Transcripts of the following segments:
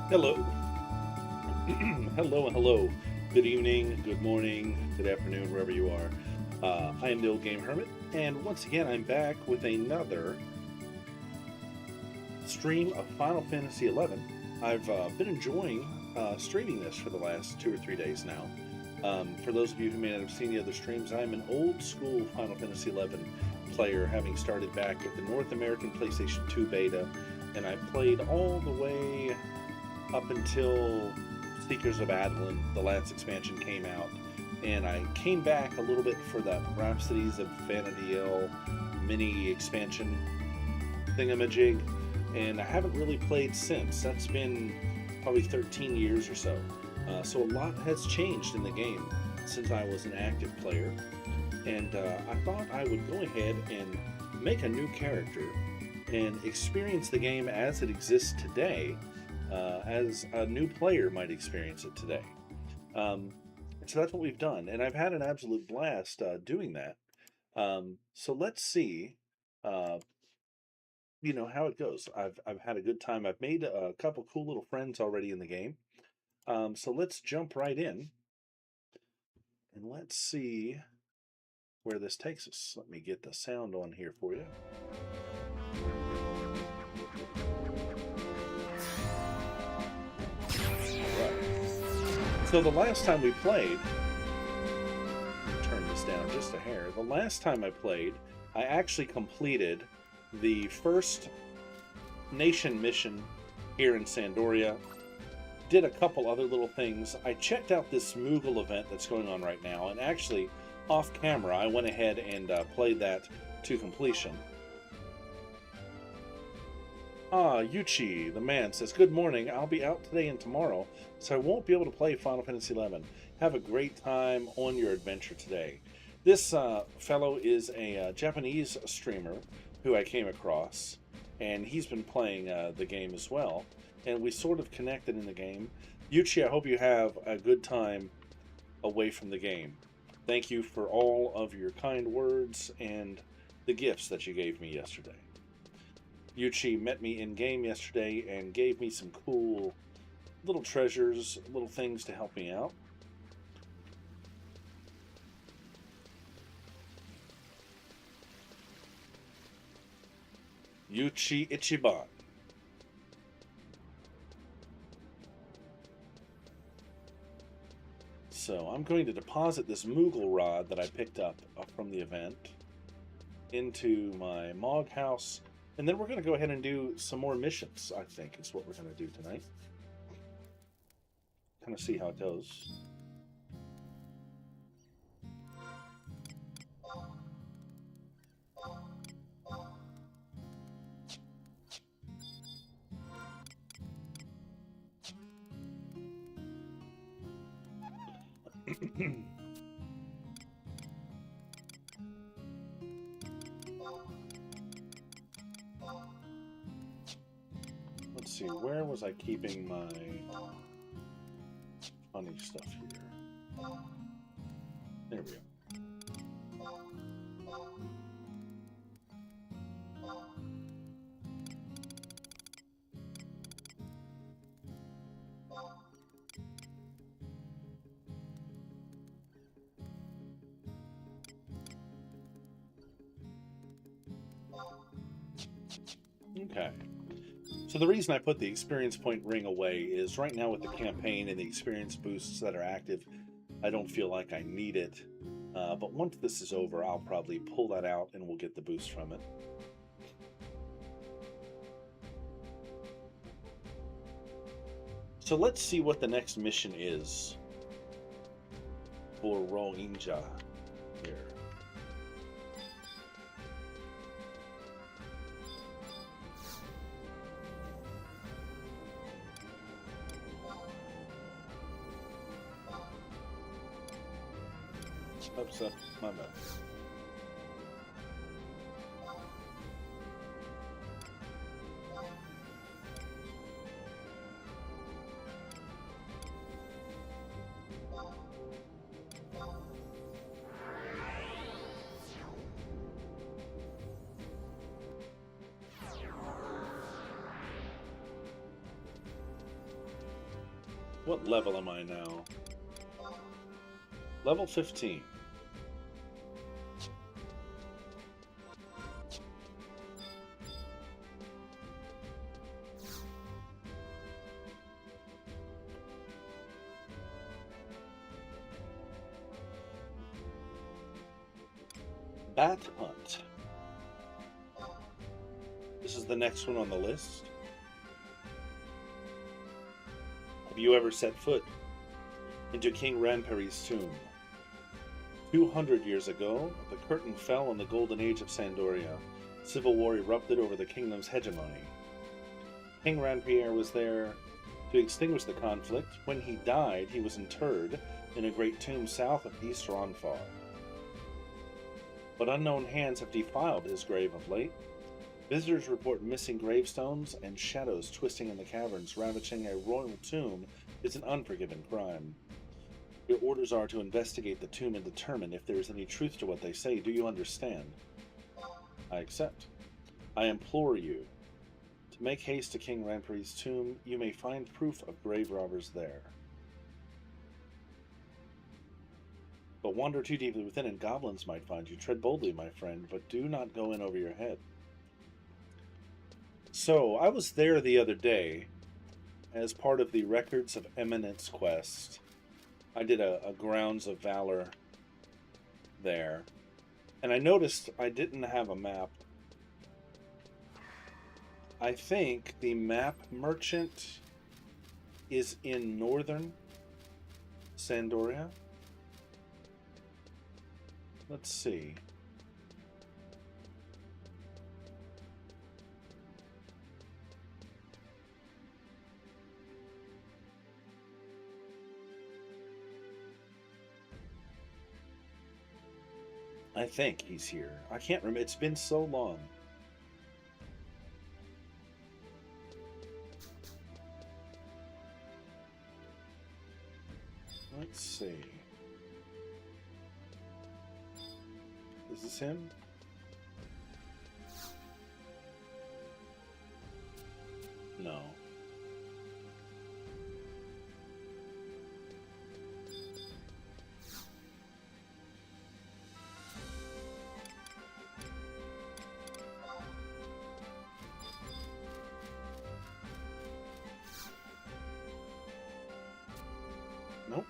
Hello. Hello and hello. Good evening, good morning, good afternoon, wherever you are. I am the Old Game Hermit, and once again, I'm back with another stream of Final Fantasy XI. I've been enjoying streaming this for the last 2 or 3 days now. For those of you who may not have seen the other streams, I'm an old school Final Fantasy XI player, having started back with the North American PlayStation 2 beta, and I played all the way up until Seekers of Adeline, the last expansion, came out. And I came back a little bit for that Rhapsodies of Vanity L mini expansion thingamajig, and I haven't really played since. That's been probably 13 years or so. So a lot has changed in the game since I was an active player, and I thought I would go ahead and make a new character and experience the game as it exists today, as a new player might experience it today. So that's what we've done, and I've had an absolute blast doing that. So let's see, uh, how it goes. I've had a good time. I've made a couple cool little friends already in the game. So let's jump right in and let's see where this takes us. Let me get the sound on here for you. All right. So the last time we played, turn this down just a hair. The last time I played, I actually completed the first nation mission here in Sandoria. Did a couple other little things. I checked out this Moogle event that's going on right now, and actually, off camera, I went ahead and played that to completion. Yuchi, the man, says, "Good morning. I'll be out today and tomorrow, so I won't be able to play Final Fantasy XI. Have a great time on your adventure today." This fellow is a Japanese streamer who I came across, and he's been playing the game as well, and we sort of connected in the game. Yuchi, I hope you have a good time away from the game. Thank you for all of your kind words and the gifts that you gave me yesterday. Yuchi met me in game yesterday and gave me some cool little treasures, little things to help me out. Yuchi Ichiban. So I'm going to deposit this Moogle rod that I picked up from the event into my Mog house, and then we're going to go ahead and do some more missions, I think is what we're going to do tonight. Kind of see how it goes. Let's see, where was I keeping my funny stuff here? There we go. Okay. So the reason I put the experience point ring away is right now with the campaign and the experience boosts that are active, I don't feel like I need it. But once this is over, I'll probably pull that out and we'll get the boost from it. So let's see what the next mission is for Rohingya here. Oops, my bad. What level am I now? Level 15. Bat Hunt. This is the next one on the list. Have you ever set foot into King Ranperi's tomb? 200 years ago, the curtain fell on the golden age of Sandoria. Civil war erupted over the kingdom's hegemony. King Ranperi was there to extinguish the conflict. When he died, he was interred in a great tomb south of East Ronfar. But unknown hands have defiled his grave of late. Visitors report missing gravestones and shadows twisting in the caverns. Ravaging a royal tomb is an unforgiven crime. Your orders are to investigate the tomb and determine if there is any truth to what they say. Do you understand? I accept. I implore you to make haste to King Ranperi's tomb. You may find proof of grave robbers there. But wander too deeply within and goblins might find you. Tread boldly, my friend, but do not go in over your head. So, I was there the other day as part of the Records of Eminence quest. I did a Grounds of Valor there. And I noticed I didn't have a map. I think the map merchant is in northern Sandoria. Let's see. I think he's here. I can't remember. It's been so long. Let's see. Is this him? No. Nope.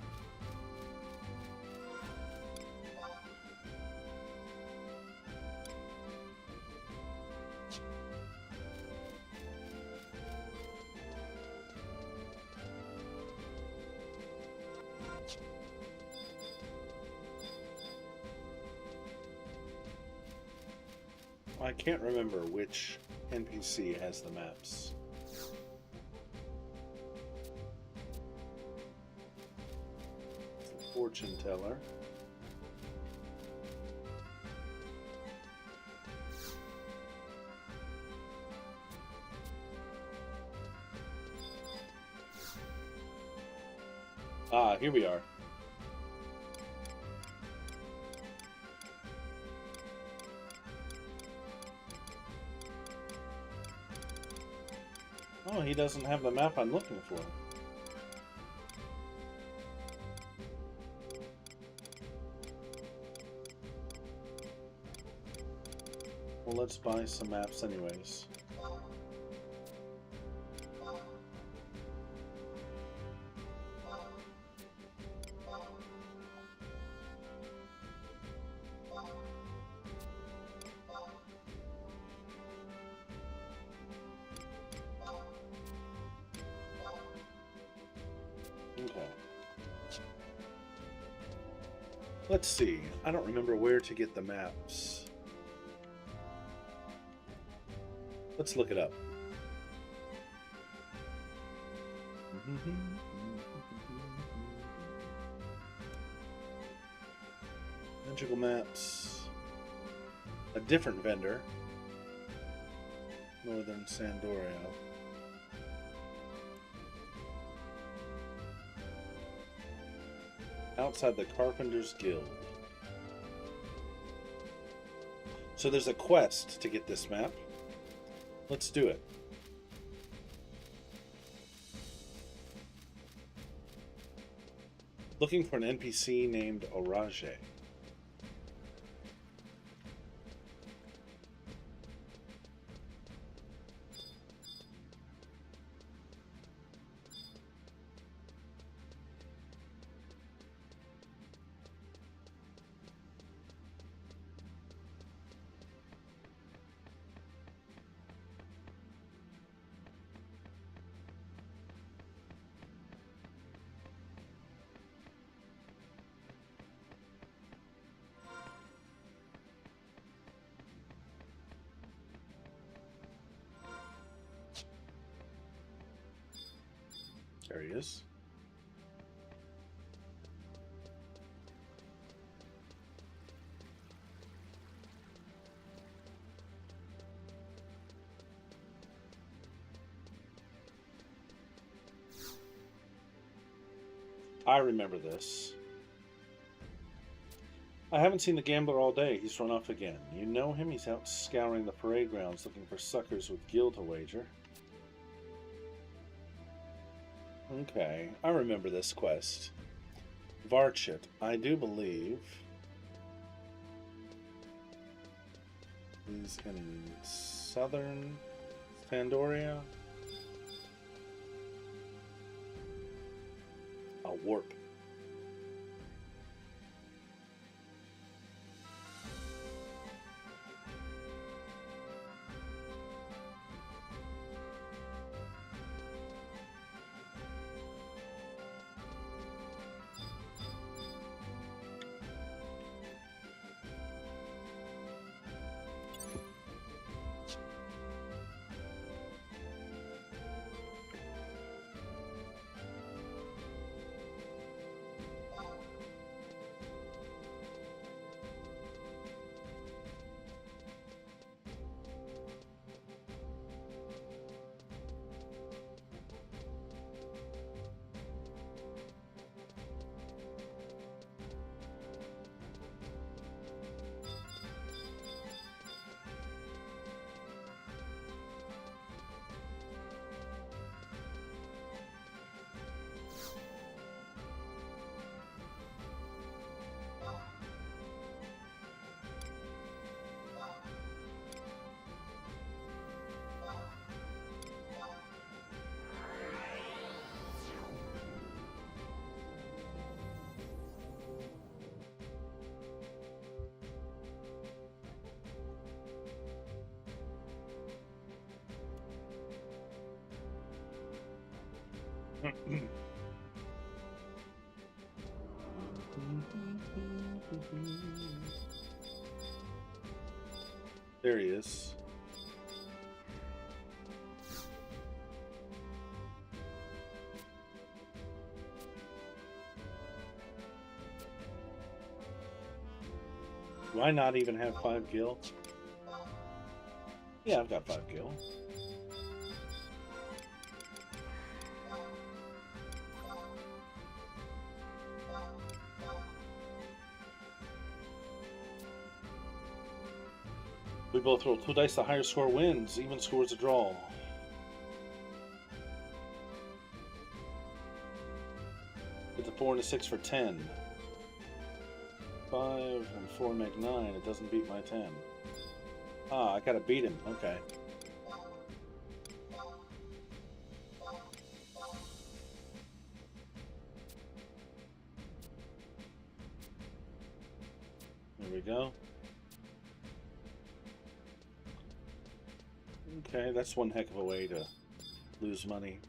I can't remember which NPC has the maps. Fortune teller. Ah, here we are. Oh, he doesn't have the map I'm looking for. Well, let's buy some maps anyways. Okay. Let's see. I don't remember where to get the maps. Let's look it up. Magical maps. A different vendor. Northern Sandoria. Outside the Carpenter's Guild. So there's a quest to get this map. Let's do it. Looking for an NPC named Orage. There he is. I remember this. I haven't seen the gambler all day. He's run off again. You know him? He's out scouring the parade grounds looking for suckers with gil to wager. Okay, I remember this quest. Varchit, I do believe, he's in southern Fandoria. A warp. There he is. Do I not even have 5 gil? Yeah, I've got 5 gil. We both roll 2 dice, the higher score wins, even scores a draw. It's a 4 and a 6 for 10. 5 and 4 make 9. It doesn't beat my 10. Ah, I gotta beat him. Okay. There we go. Okay, that's one heck of a way to lose money.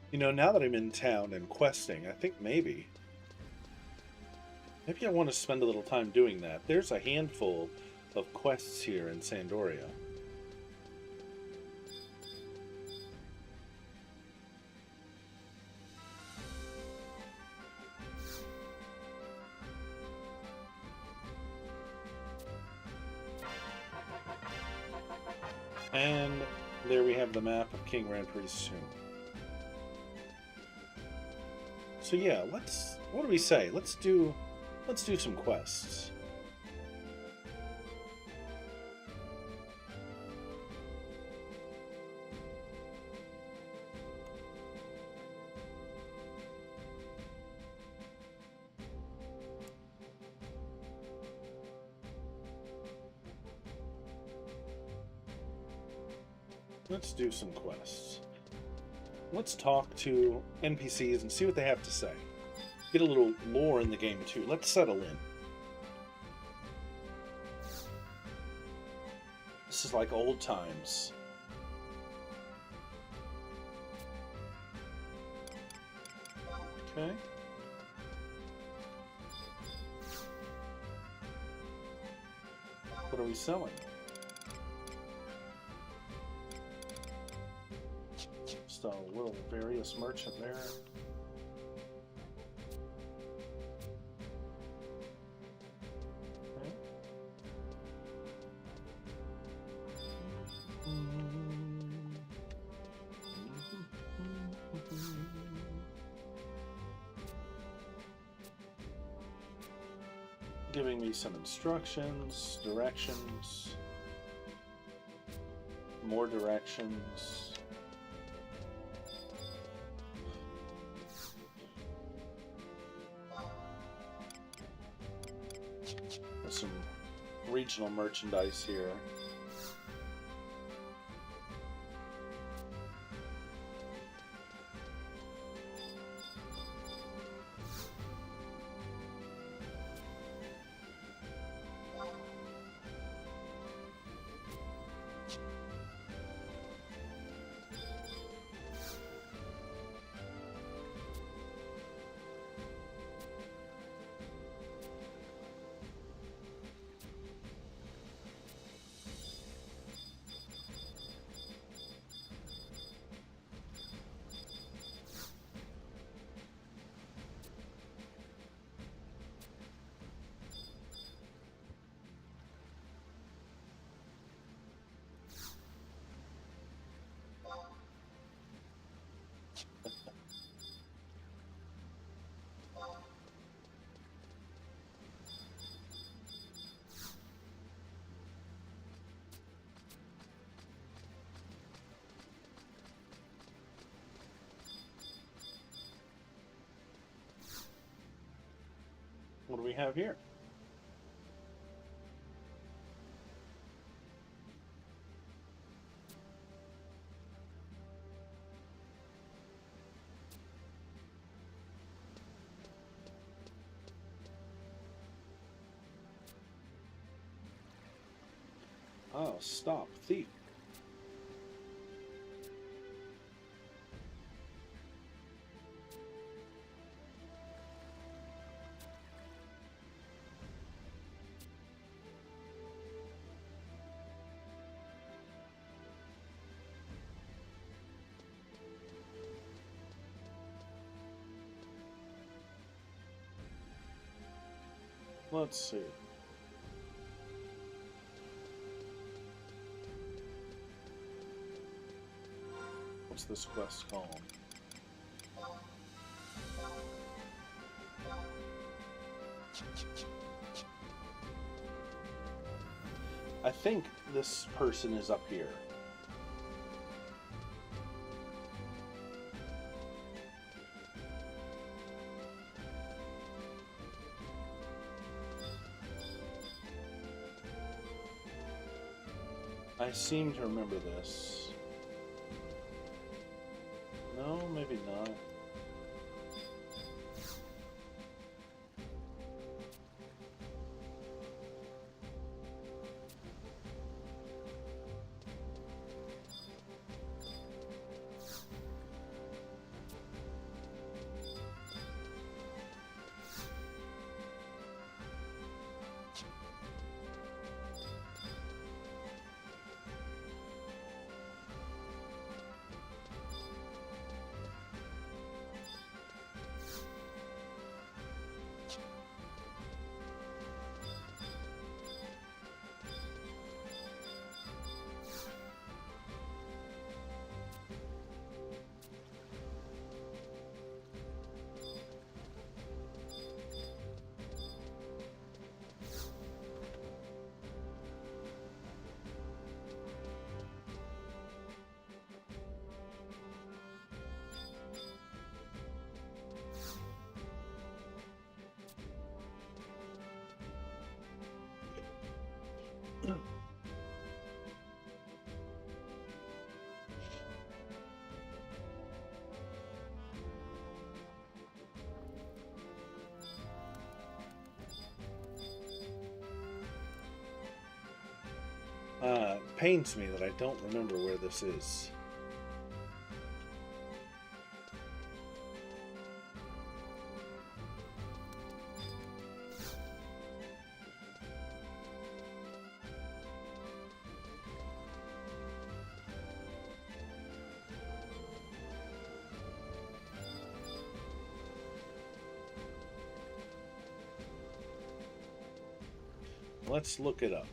You know, now that I'm in town and questing, I think maybe I want to spend a little time doing that. There's a handful of quests here in Sandoria. And there we have the map of King Ran pretty soon. So yeah, what do we say? Let's do some quests. Let's do some quests. Let's talk to NPCs and see what they have to say. Get a little lore in the game too. Let's settle in. This is like old times. Okay. What are we selling? Just a little various merchant there. Okay. Giving me some instructions, directions, more directions. There's some regional merchandise here. What do we have here? Oh, stop, thief. Let's see. What's this quest called? I think this person is up here. I seem to remember this. No, maybe not. Pains me that I don't remember where this is. Let's look it up.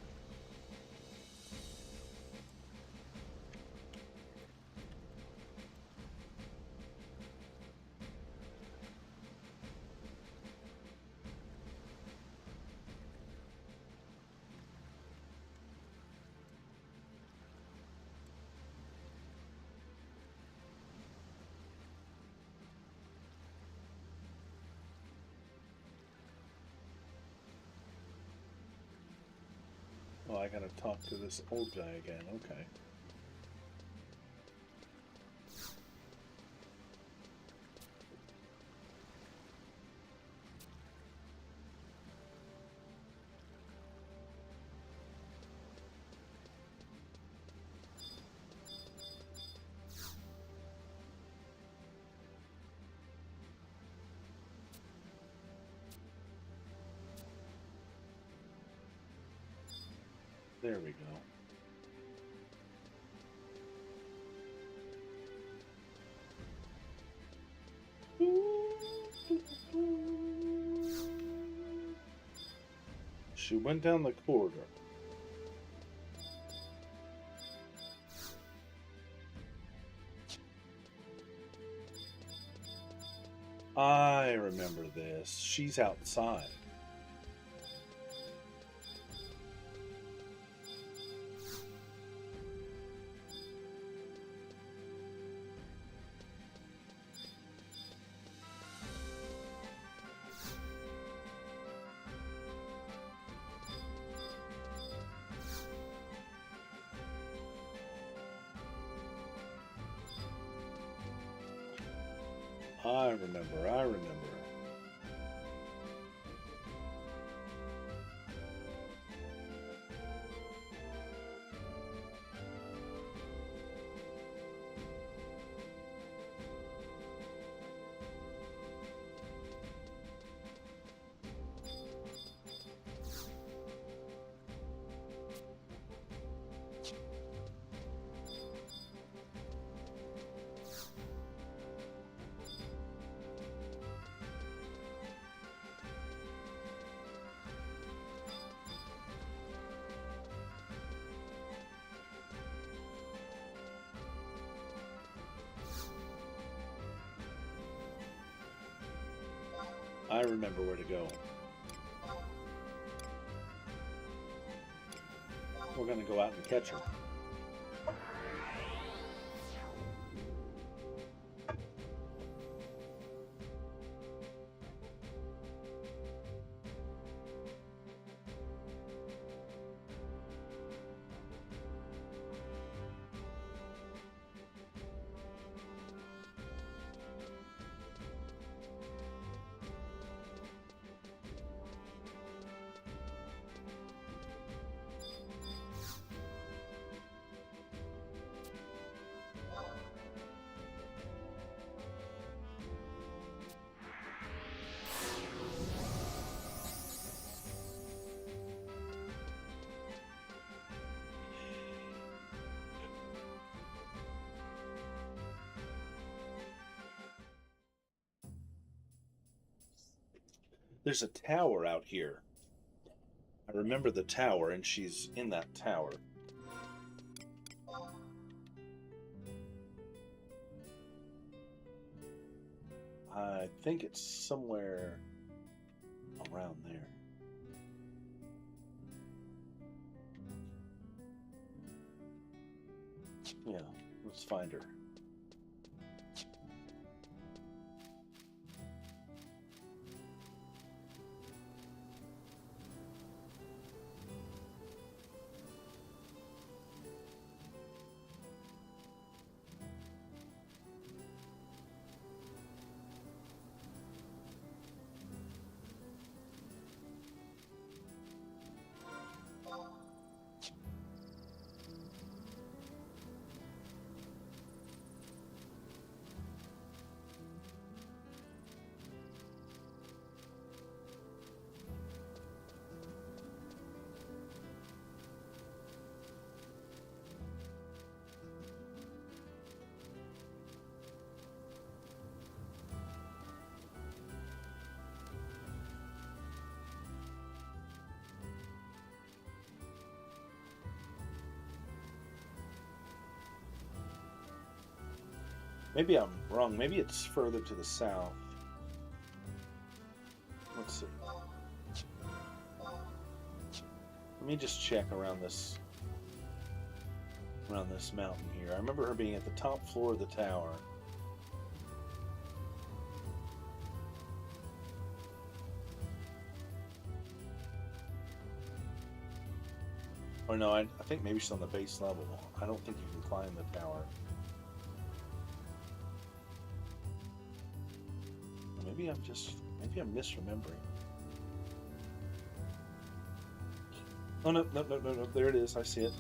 Oh, I gotta talk to this old guy again. Okay. There we go. She went down the corridor. I remember this. She's outside. I remember. I remember where to go. We're gonna go out and catch her. There's a tower out here. I remember the tower, and she's in that tower. I think it's somewhere around there. Yeah, let's find her. Maybe I'm wrong. Maybe it's further to the south. Let's see. Let me just check around this mountain here. I remember her being at the top floor of the tower. Or no, I think maybe she's on the base level. I don't think you can climb the tower. Maybe I'm misremembering. Oh, no, there it is. I see it.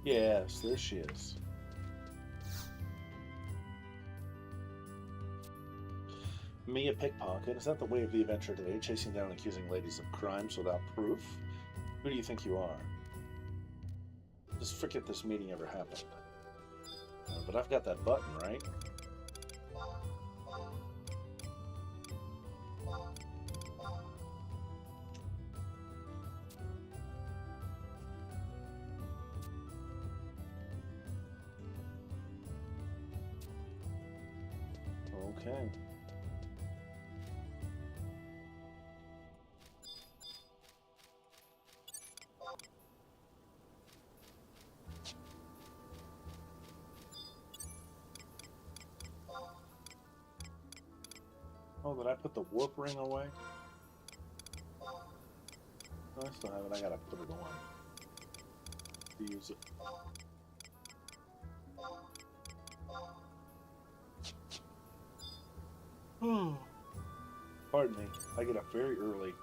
Yes, there she is. Me, a pickpocket? Is that the way of the adventure today? Chasing down and accusing ladies of crimes without proof? Who do you think you are? Just forget this meeting ever happened. But I've got that button, right? Okay. Oh, did I put the warp ring away? No, I still have it. I gotta put it on to use it. Pardon me. I get up very early.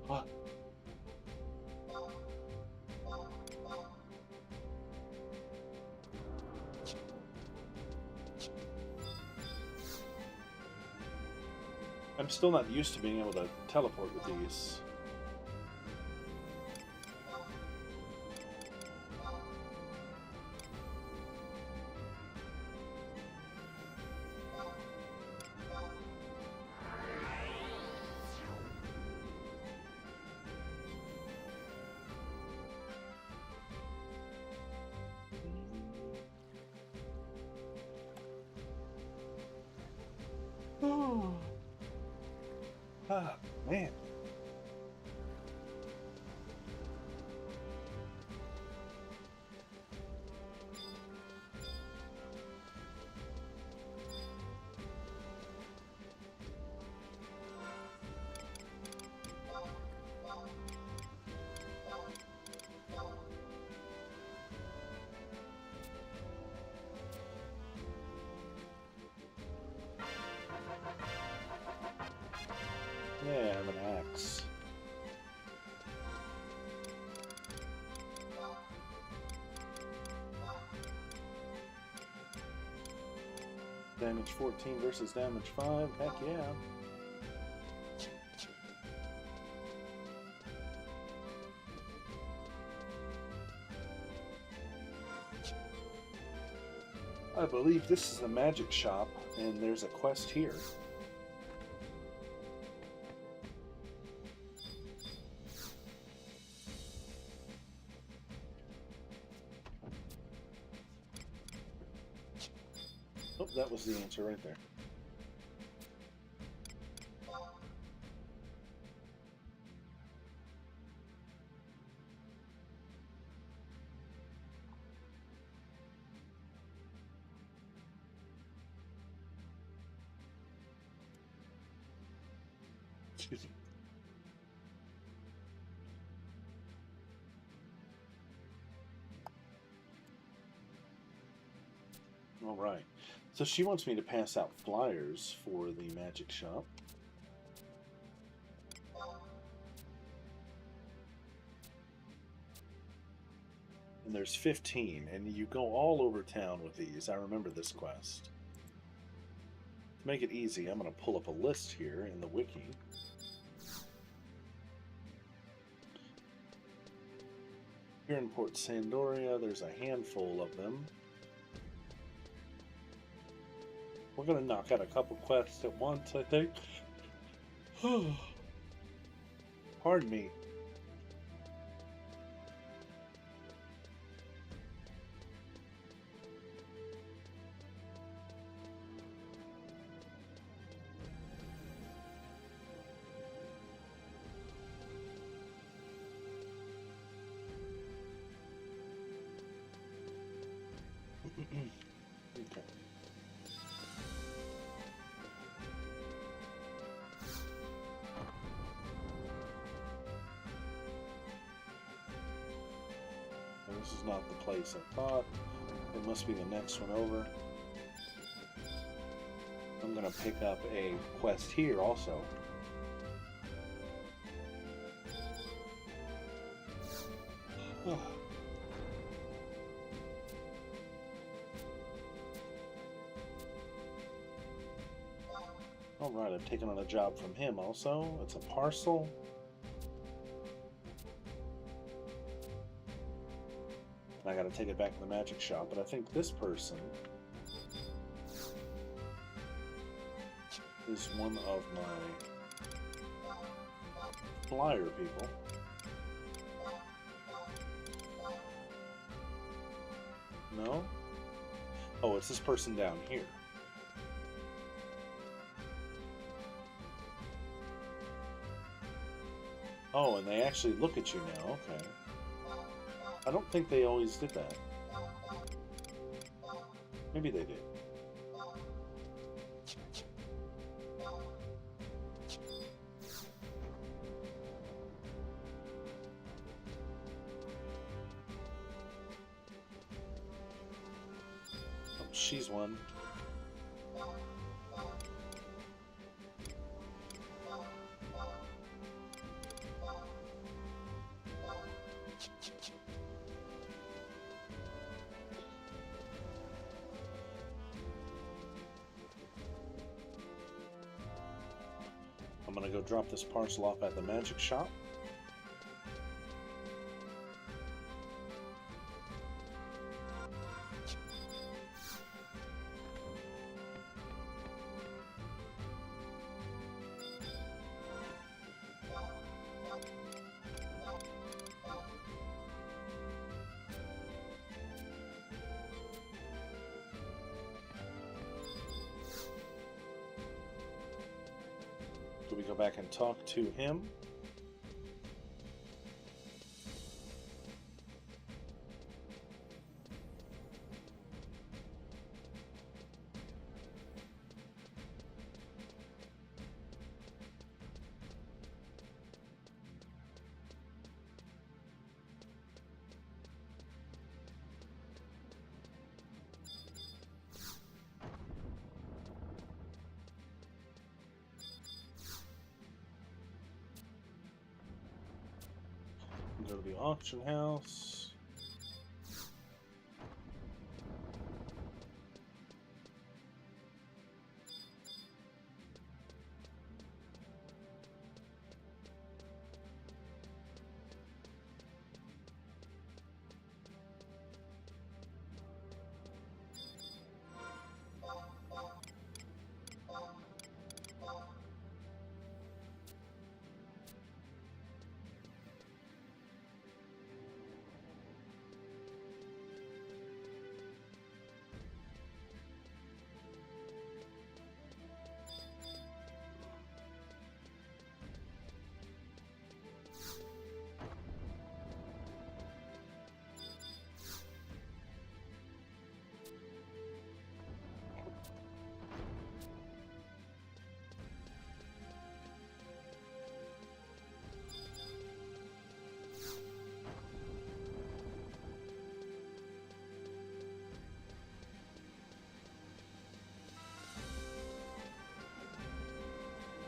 What? I'm still not used to being able to teleport with these. Ah, man. Yeah, I have an axe. Damage 14 versus damage 5. Heck yeah. I believe this is a magic shop, and there's a quest here. Oh, that was the answer right there. Excuse me. All right. So she wants me to pass out flyers for the magic shop. And there's 15, and you go all over town with these. I remember this quest. To make it easy, I'm going to pull up a list here in the wiki. Here in Port Sandoria, there's a handful of them. We're going to knock out a couple quests at once, I think. Pardon me. Okay. This is not the place I thought. It must be the next one over. I'm going to pick up a quest here also. Alright, I've taken on a job from him also. It's a parcel. I gotta take it back to the magic shop, but I think this person is one of my flyer people. No? Oh, it's this person down here. Oh, and they actually look at you now, okay. I don't think they always did that. Maybe they did. Oh, she's one. I'm gonna go drop this parcel off at the magic shop. Do we go back and talk to him? Go to the auction house.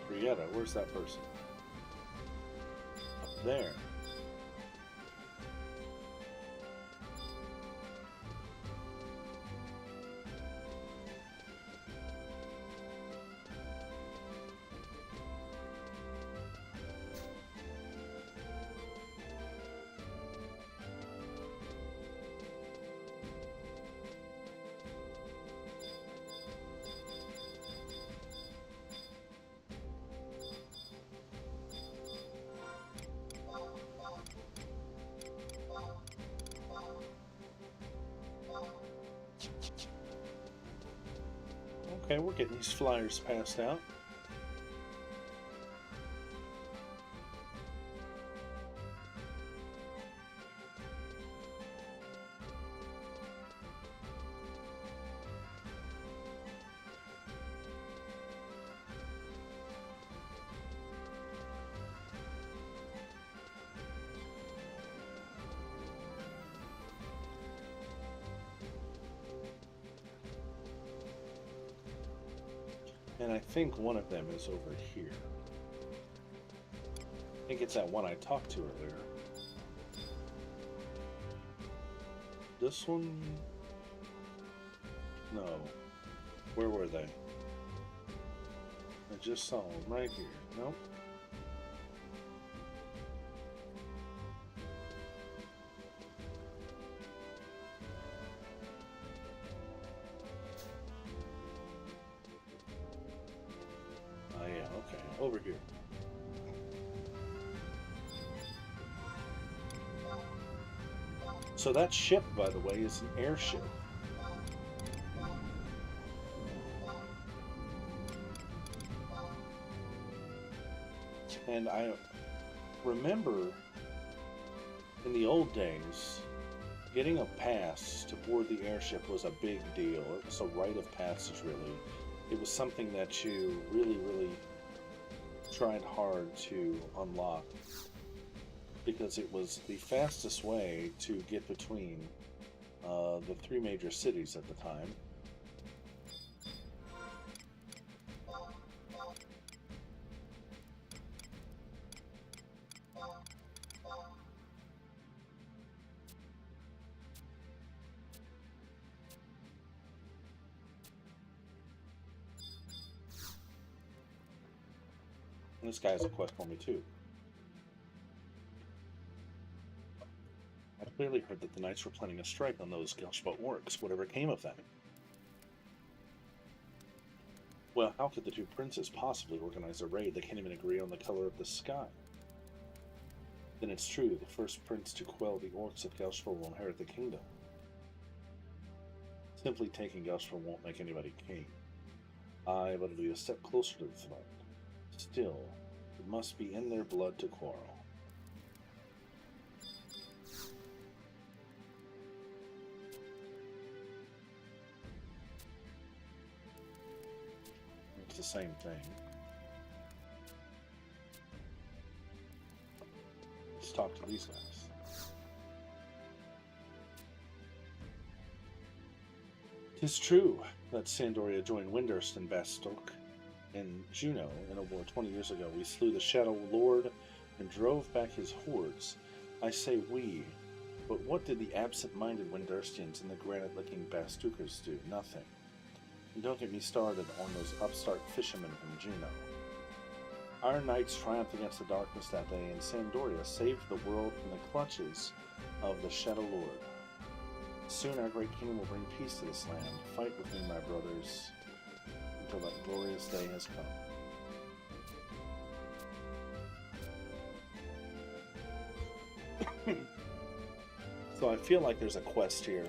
Brietta, where's that person? Up there. Okay, we're getting these flyers passed out. And I think one of them is over here. I think it's that one I talked to earlier. This one? No. Where were they? I just saw them right here. Nope. Oh yeah, okay. Over here. So that ship, by the way, is an airship. And I remember in the old days, getting a pass to board the airship was a big deal. It was a rite of passage, really. It was something that you really, really tried hard to unlock, because it was the fastest way to get between the three major cities at the time. And this guy has a quest for me too. I clearly heard that the Knights were planning a strike on those Gelshbot orcs, whatever came of that. Well, how could the two princes possibly organize a raid? They can't even agree on the color of the sky. Then it's true, the first prince to quell the orcs of Gelshbot will inherit the kingdom. Simply taking Gelshbot won't make anybody king. Aye, but it'll be a step closer to the throne. Still, it must be in their blood to quarrel. It's the same thing. Let's talk to these guys. Tis true that Sandoria joined Windurst and Bastok and Juno in a war 20 years ago. We slew the Shadow Lord and drove back his hordes. I say we, but what did the absent-minded Windurstians and the granite-licking Bastokers do? Nothing. And don't get me started on those upstart fishermen from Juno. Our knights triumphed against the darkness that day, and Sandoria saved the world from the clutches of the Shadow Lord. Soon our great king will bring peace to this land. Fight with me, my brothers, until that glorious day has come. So I feel like there's a quest here.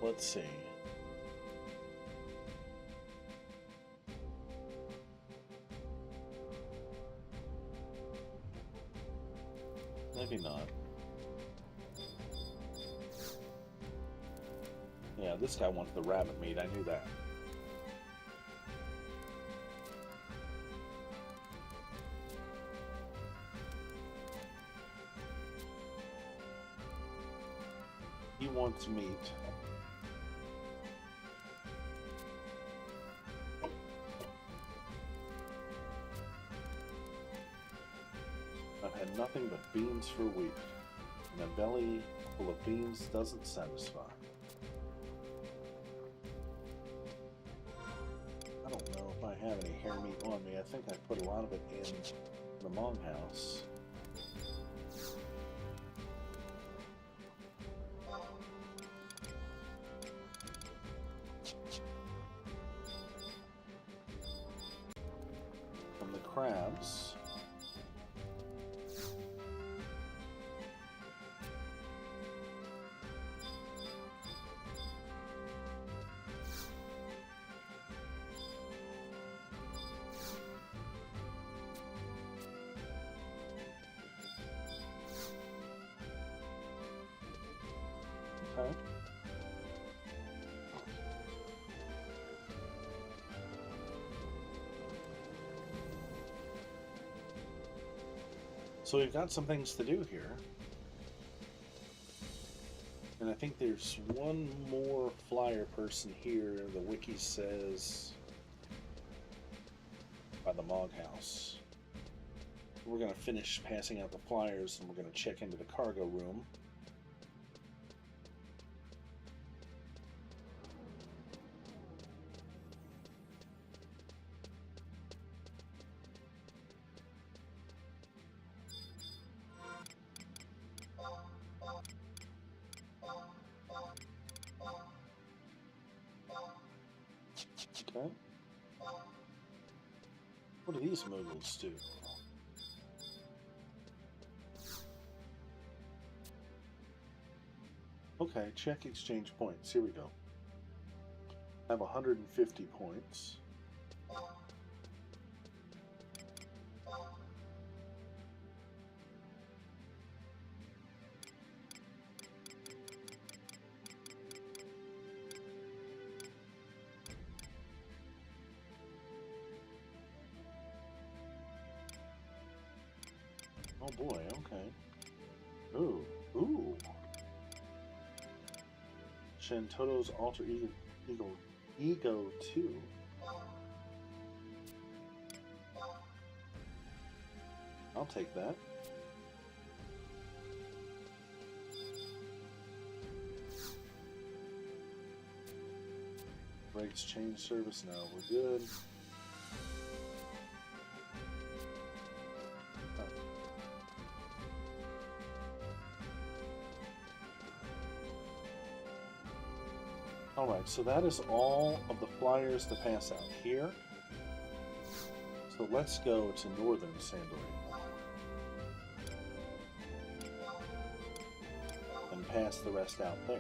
Let's see. Maybe not. Yeah, this guy wants the rabbit meat, I knew that. He wants meat. I've had nothing but beans for a week, and a belly full of beans doesn't satisfy. I don't know if I have any hare meat on me. I think I put a lot of it in the Mong house. From the crabs. Okay. So we've got some things to do here. And I think there's one more flyer person here. The wiki says by the Mog House. We're going to finish passing out the flyers and we're going to check into the cargo room. Okay. What do these moogles do? Okay, check exchange points. Here we go. I have 150 points. Oh boy, okay. Ooh, ooh. Shantoto's alter ego 2. I'll take that. Rates change service now. We're good. Alright, so that is all of the flyers to pass out here. So let's go to Northern Sandoria and pass the rest out there.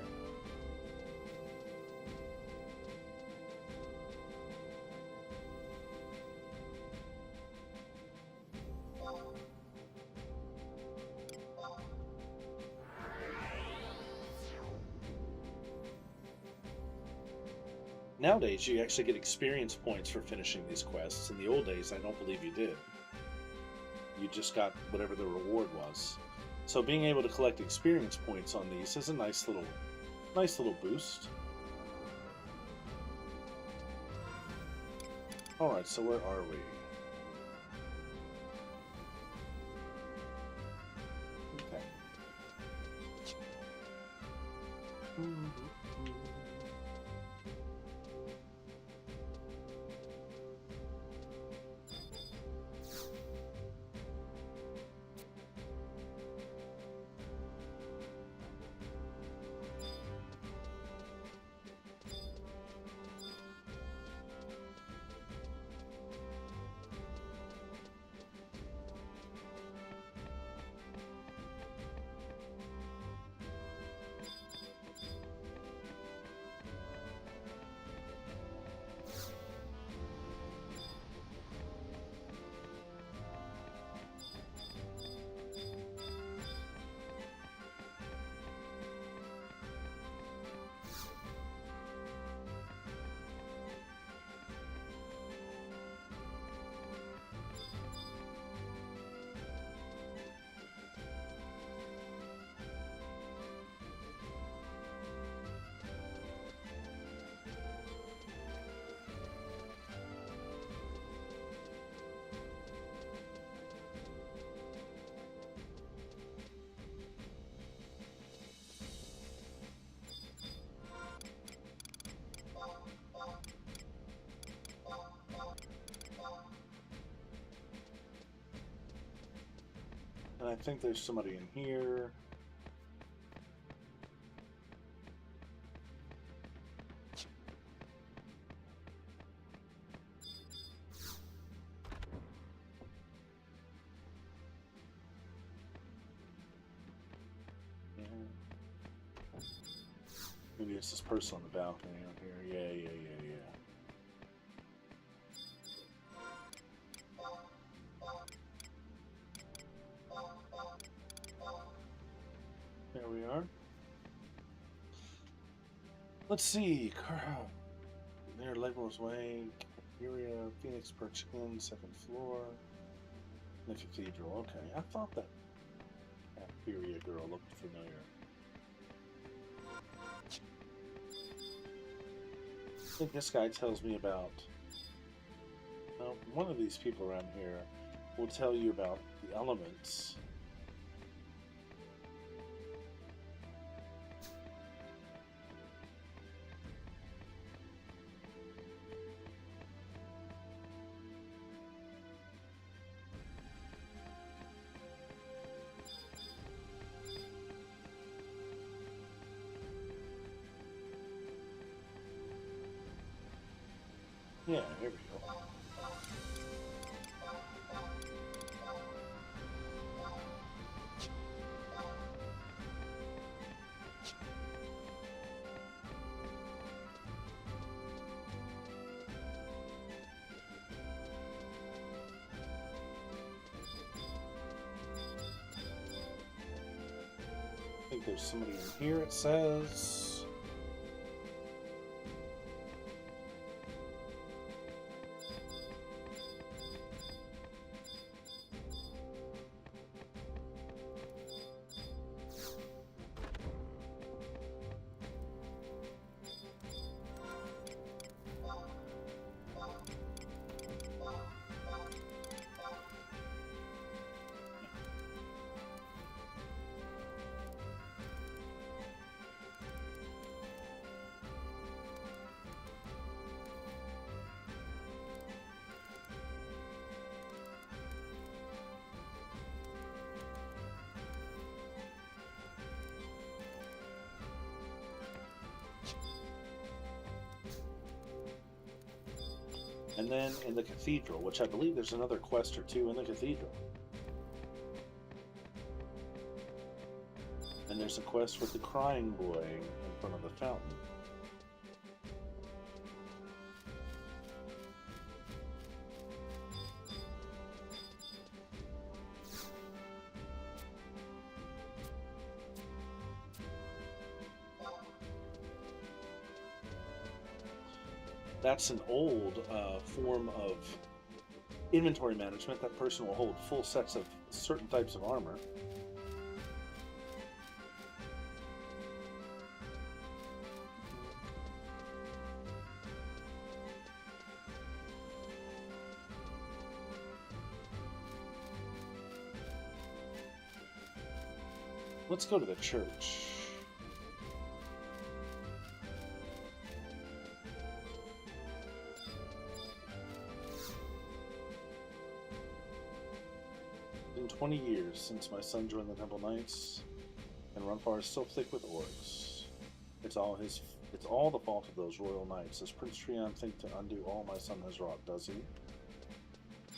Nowadays, you actually get experience points for finishing these quests. In the old days, I don't believe you did. You just got whatever the reward was. So being able to collect experience points on these is a nice little boost. Alright, so where are we? Okay. And I think there's somebody in here. Maybe it's this person on the balcony out here. Yeah. There we are. Let's see. Near Label's Way, Cafeteria, Phoenix Perch Inn, second floor. The cathedral. Okay, I thought that cafeteria girl looked familiar. I think this guy tells me about. Well, one of these people around here will tell you about the elements. Yeah, here we go. I think there's somebody in here, it says. And then in the cathedral, which I believe there's another quest or two in the cathedral. And there's a quest with the crying boy in front of the fountain. That's an old form of inventory management. That person will hold full sets of certain types of armor. Let's go to the church. Been 20 years since my son joined the Temple Knights, and Runfar is still thick with orcs. It's all the fault of those royal knights. Does Prince Treon think to undo all my son has wrought, does he?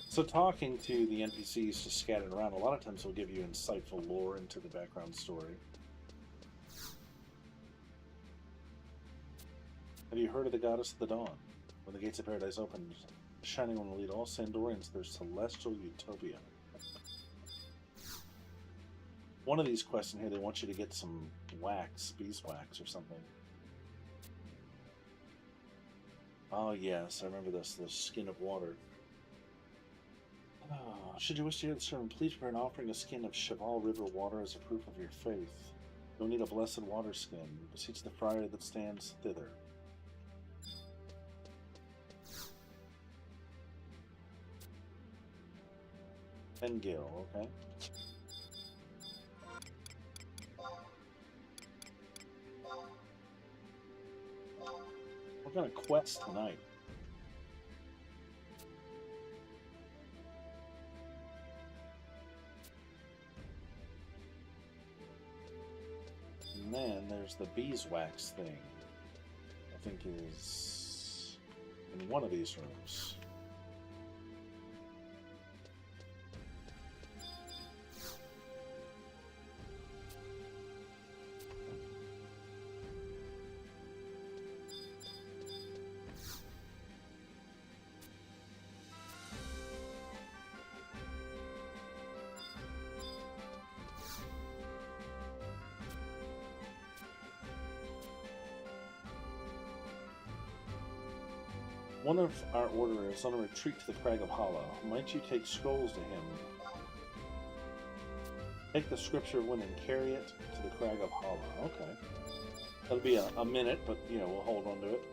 So talking to the NPCs just scattered around, a lot of times will give you insightful lore into the background story. Have you heard of the Goddess of the Dawn? When the gates of paradise open, shining one will lead all Sandorians to their celestial utopia. One of these quests in here, they want you to get some wax, beeswax or something. Oh yes, I remember this, the skin of water. Oh, should you wish to hear the sermon, please prepare an offering, a skin of Cheval River water as a proof of your faith. You'll need a blessed water skin. Beseech the friar that stands thither. Fengil, okay. What kind of quest tonight? And then there's the beeswax thing. I think is in one of these rooms. One of our order is on a retreat to the Crag of Hollow. Might you take scrolls to him? Take the scripture of wind and carry it to the Crag of Hollow. Okay. That'll be a minute, but, you know, we'll hold on to it.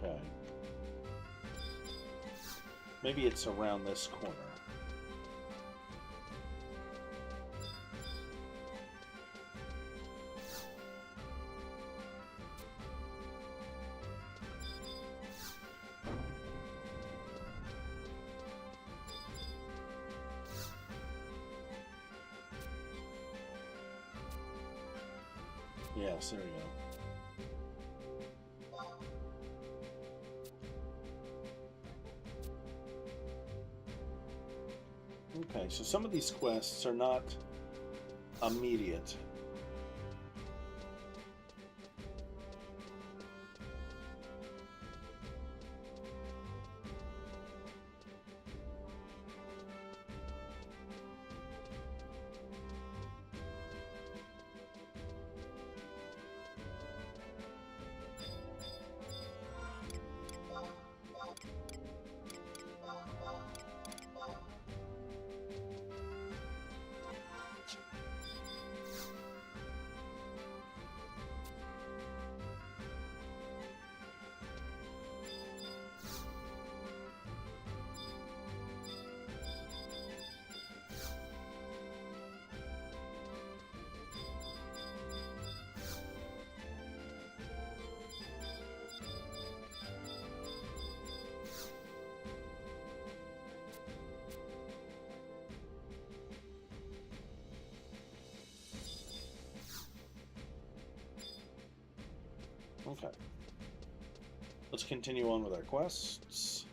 Okay. Maybe it's around this corner. Yes, there we go. Okay, so some of these quests are not immediate. Okay. Let's continue on with our quests.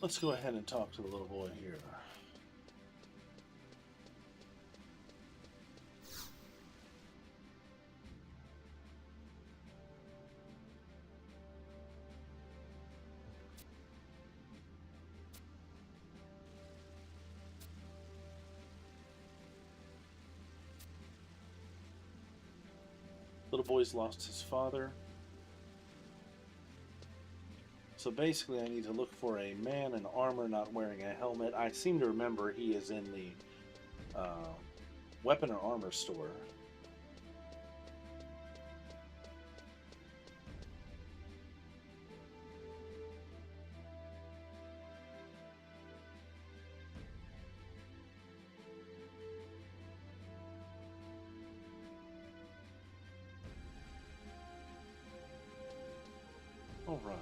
Let's go ahead and talk to the little boy here. Little boy's lost his father. So basically I need to look for a man in armor not wearing a helmet. I seem to remember he is in the weapon or armor store. All right.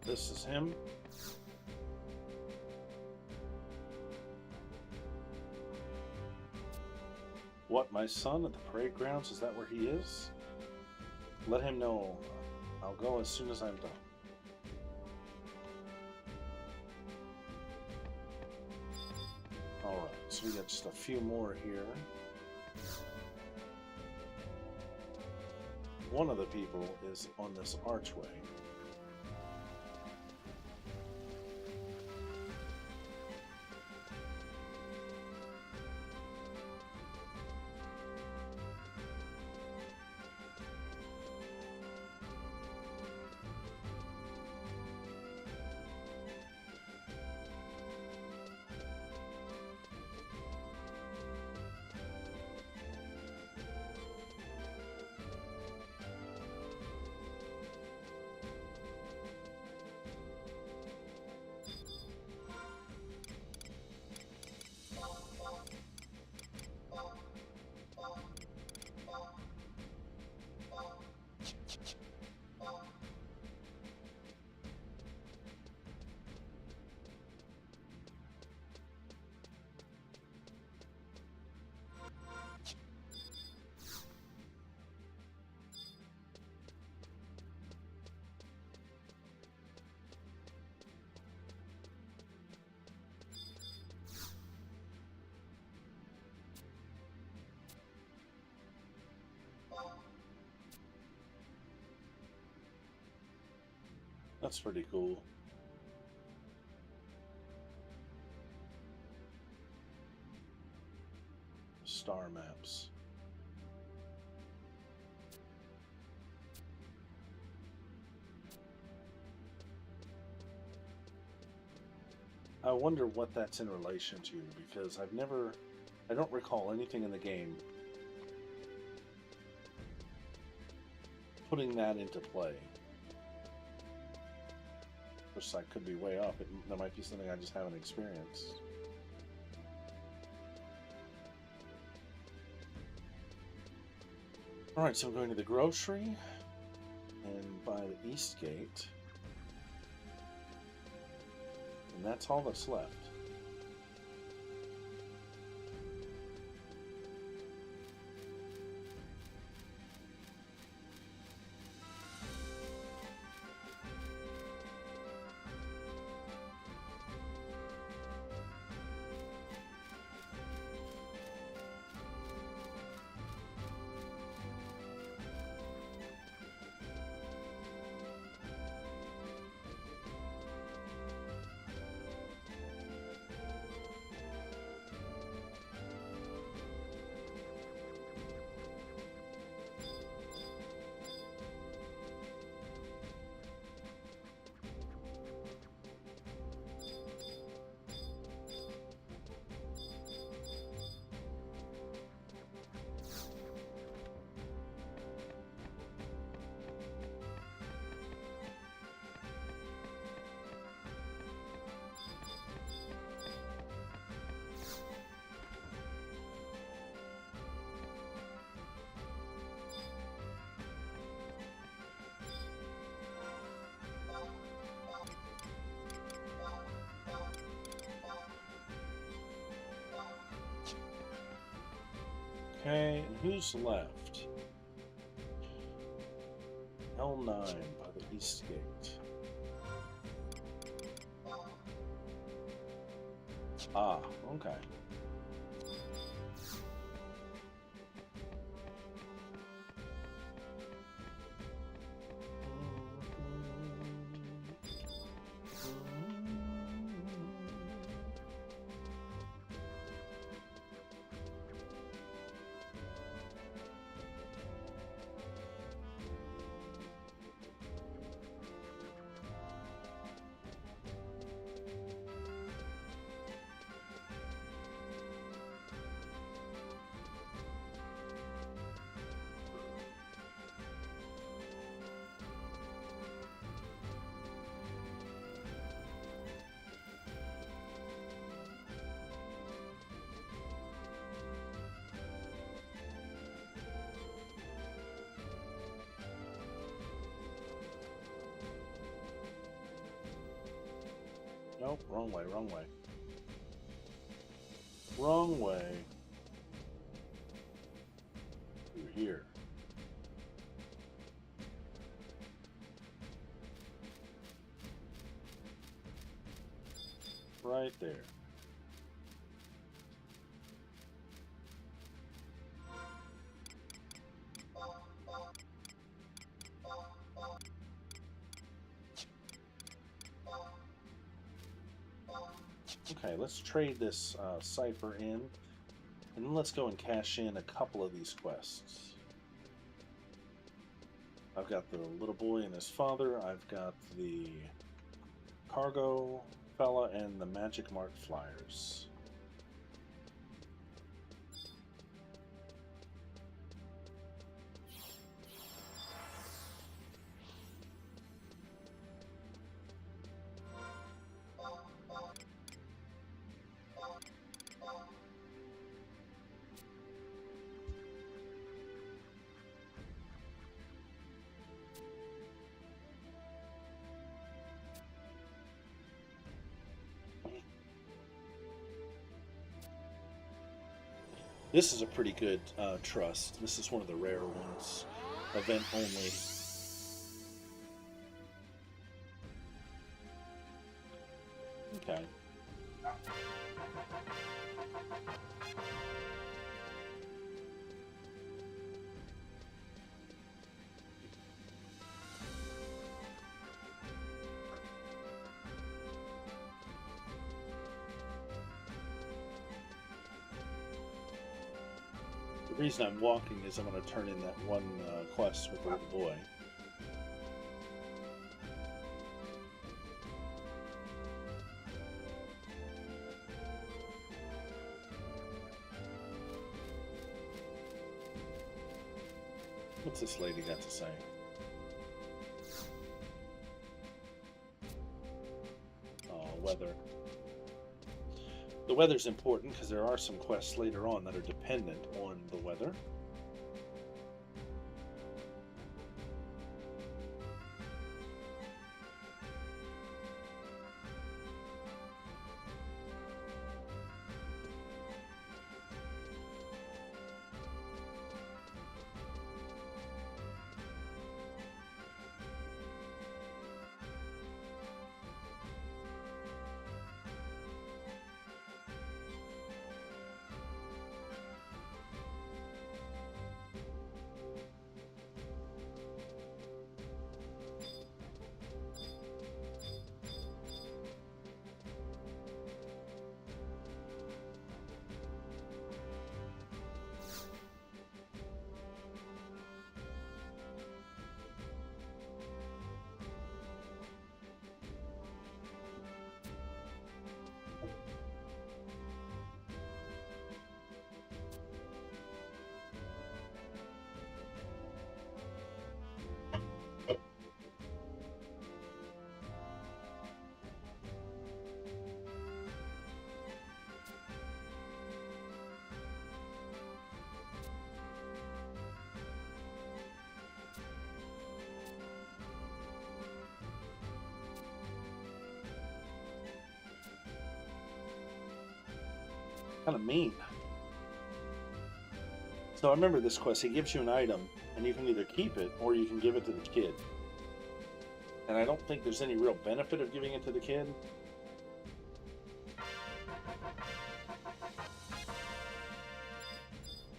this is him. What, my son at the parade grounds? Is that where he is? Let him know. I'll go as soon as I'm done. Alright, so we got just a few more here. One of the people is on this archway. That's pretty cool. Star maps. I wonder what that's in relation to, because I don't recall anything in the game putting that into play. Which I could be way off. There might be something I just haven't experienced. Alright, so I'm going to the grocery and by the east gate. And that's all that's left. Okay, and who's left? L9 by the east gate. Ah, okay. Nope, wrong way, wrong way. Wrong way. Through here. Right there. Okay, let's trade this cipher in, and then let's go and cash in a couple of these quests. I've got the little boy and his father, I've got the cargo fella, and the magic mark flyers. This is a pretty good trust. This is one of the rare ones. Event only. Okay. The reason I'm walking is I'm going to turn in that one quest with the little boy. What's this lady got to say? Oh, weather. The weather's important because there are some quests later on that are dependent on the weather. Kind of mean. So I remember this quest. He gives you an item, and you can either keep it or you can give it to the kid. And I don't think there's any real benefit of giving it to the kid.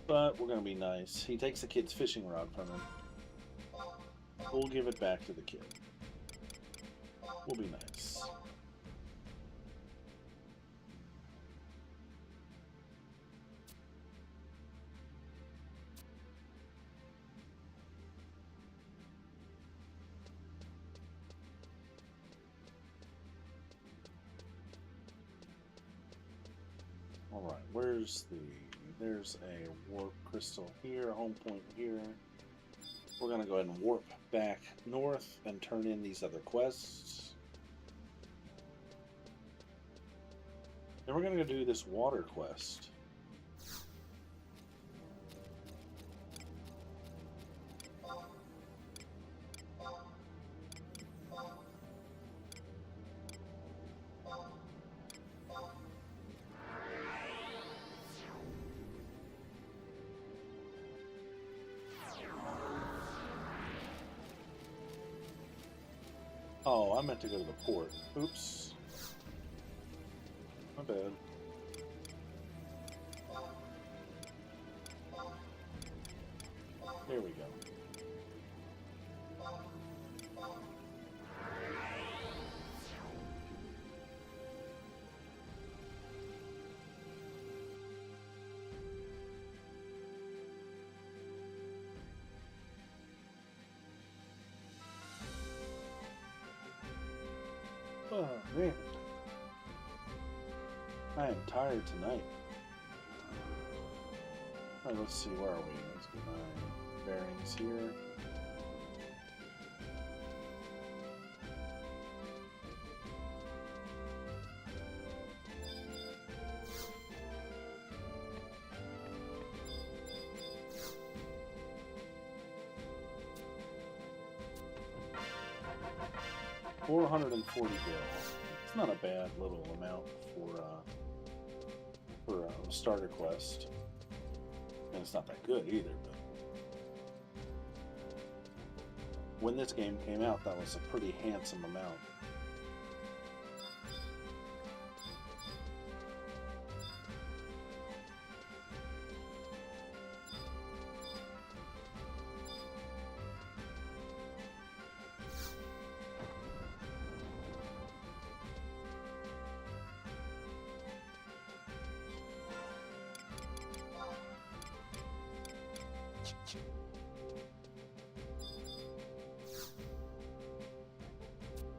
But we're going to be nice. He takes the kid's fishing rod from him. We'll give it back to the kid. We'll be nice. Alright, there's a warp crystal here, a home point here. We're going to go ahead and warp back north and turn in these other quests. Then we're going to go do this water quest. Oh, I meant to go to the port. Oops. My bad. There we go. Oh, man. I am tired tonight. Alright, let's see, where are we? Let's get my bearings here. $440 gil. It's not a bad little amount for a starter quest, and it's not that good either. But when this game came out, that was a pretty handsome amount.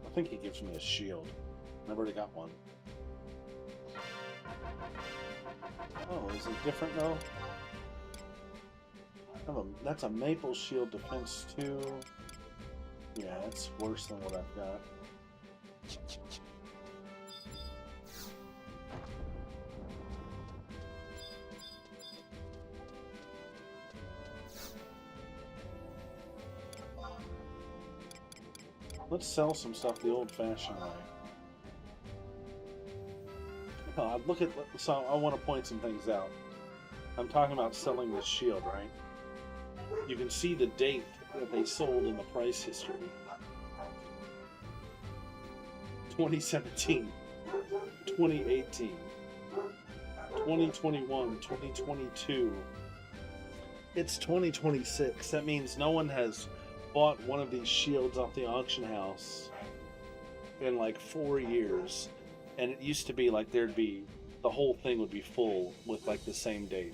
I think he gives me a shield. I've already got one. Oh, is it different though? That's a maple shield defense 2. Yeah, it's worse than what I've got. Let's sell some stuff the old-fashioned way. Look at. So I want to point some things out. I'm talking about selling this shield, right? You can see the date that they sold in the price history. 2017, 2018, 2021, 2022. It's 2026. That means no one has bought one of these shields off the auction house in like 4 years, and it used to be like there'd be the whole thing would be full with like the same date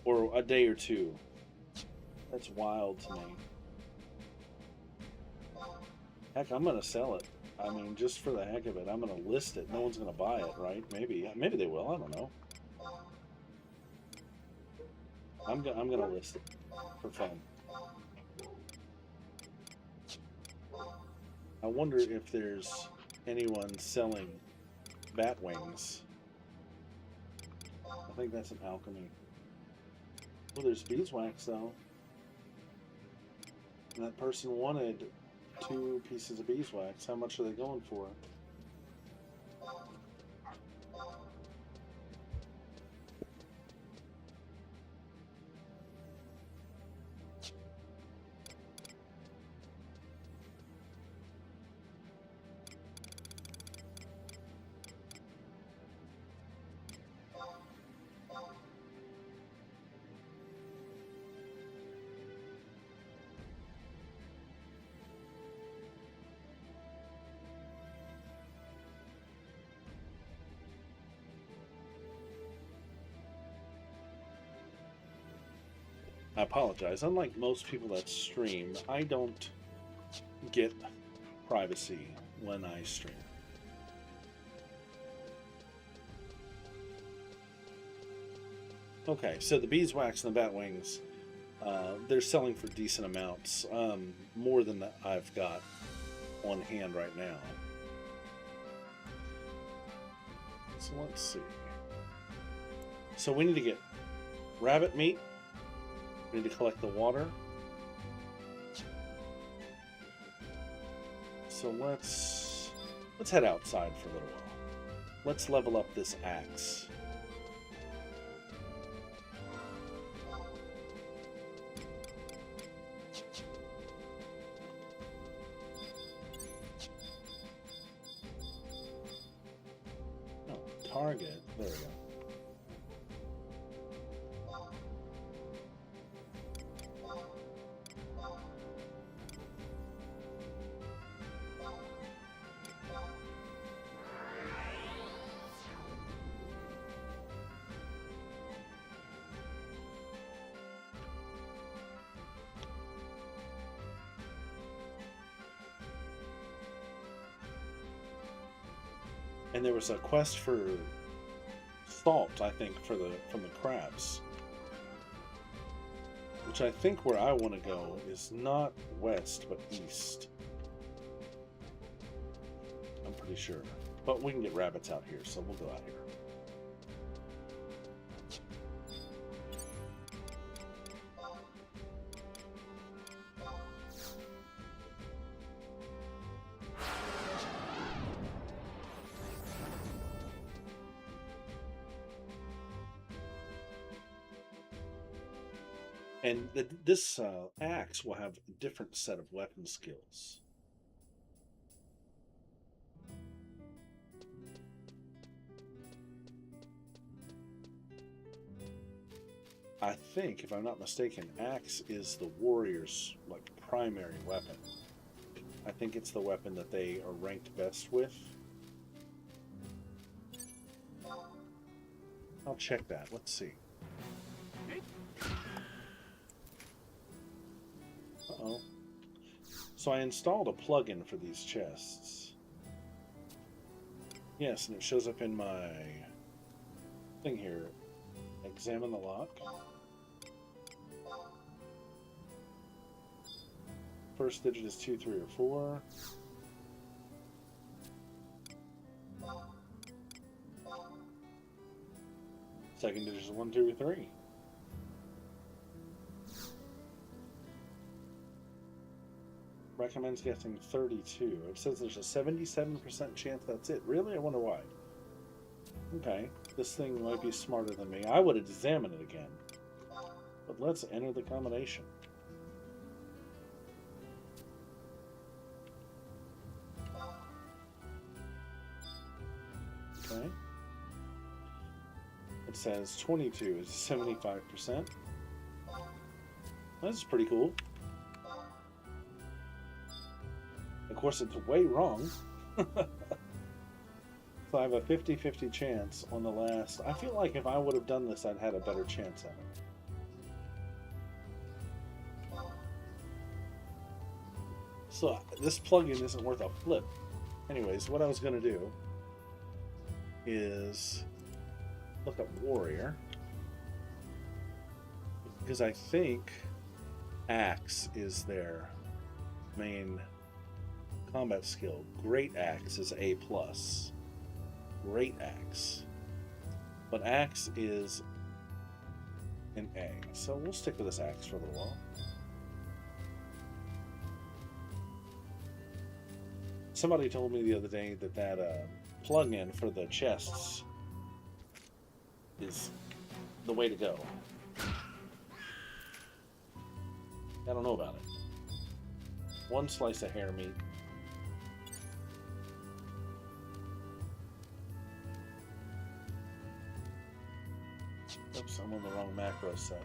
or a day or two. That's wild to me. Heck, I'm gonna sell it. I mean, just for the heck of it, I'm gonna list it. No one's gonna buy it, right? Maybe they will. I don't know. I'm gonna list it for fun. I wonder if there's anyone selling bat wings. I think that's an alchemy. Well, there's beeswax though. And that person wanted 2 pieces of beeswax. How much are they going for? I apologize. Unlike most people that stream, I don't get privacy when I stream. Okay, so the beeswax and the bat wings, they're selling for decent amounts, more than I've got on hand right now. So let's see. So we need to get rabbit meat. We need to collect the water. So let's head outside for a little while. Let's level up this axe. target. There we go. And there was a quest for salt, I think, from the crabs. Which I think where I want to go is not west, but east. I'm pretty sure. But we can get rabbits out here, so we'll go out here. And this axe will have a different set of weapon skills. I think, if I'm not mistaken, axe is the warrior's like primary weapon. I think it's the weapon that they are ranked best with. I'll check that. Let's see. Uh-oh. So I installed a plugin for these chests. Yes, and it shows up in my thing here. Examine the lock. First digit is 2, 3, or 4. Second digit is 1, 2, or 3. Recommends guessing 32. It says there's a 77% chance that's it. Really? I wonder why. Okay, this thing might be smarter than me. I would examine it again. But let's enter the combination. Okay. It says 22 is 75%. That's pretty cool. Of course, it's way wrong. So I have a 50-50 chance on the last. I feel like if I would have done this, I'd had a better chance at it. So this plugin isn't worth a flip. Anyways, what I was going to do is look up warrior. Because I think axe is their main combat skill. Great axe is A+. Great axe. But axe is an A. So we'll stick with this axe for a little while. Somebody told me the other day that plug-in for the chests is the way to go. I don't know about it. One slice of hair meat. Oops, I'm on the wrong macro set.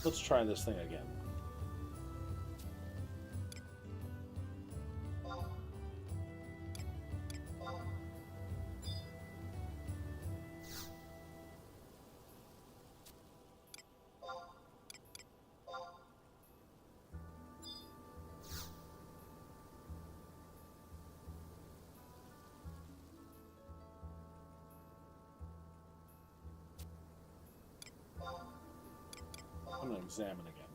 Let's try this thing again. I'm going to examine again.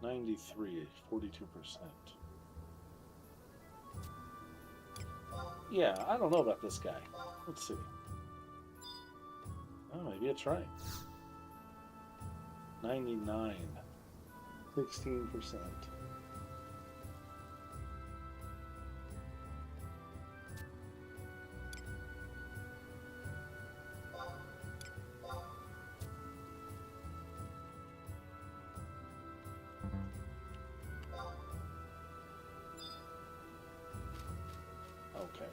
93, 42%. Yeah, I don't know about this guy. Let's see. Oh, maybe it's right. 99. 16%. Okay.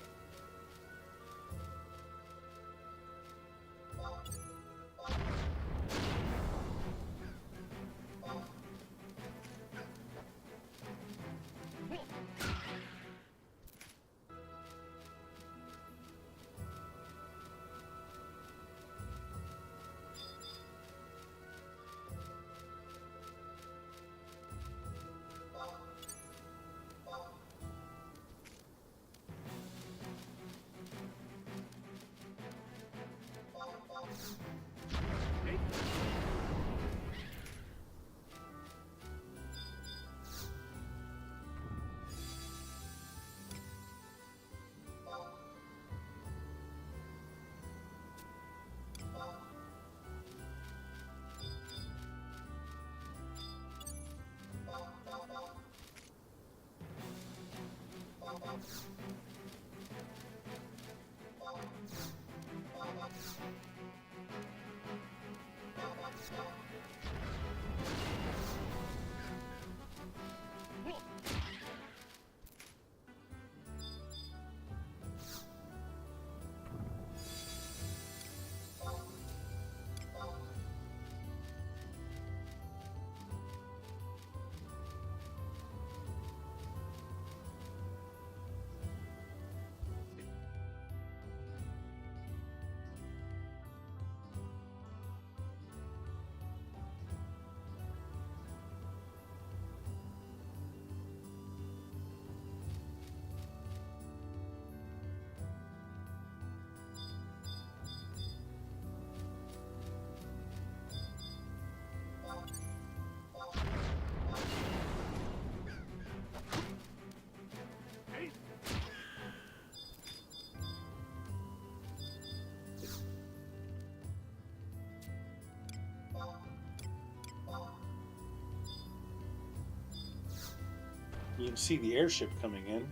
You can see the airship coming in.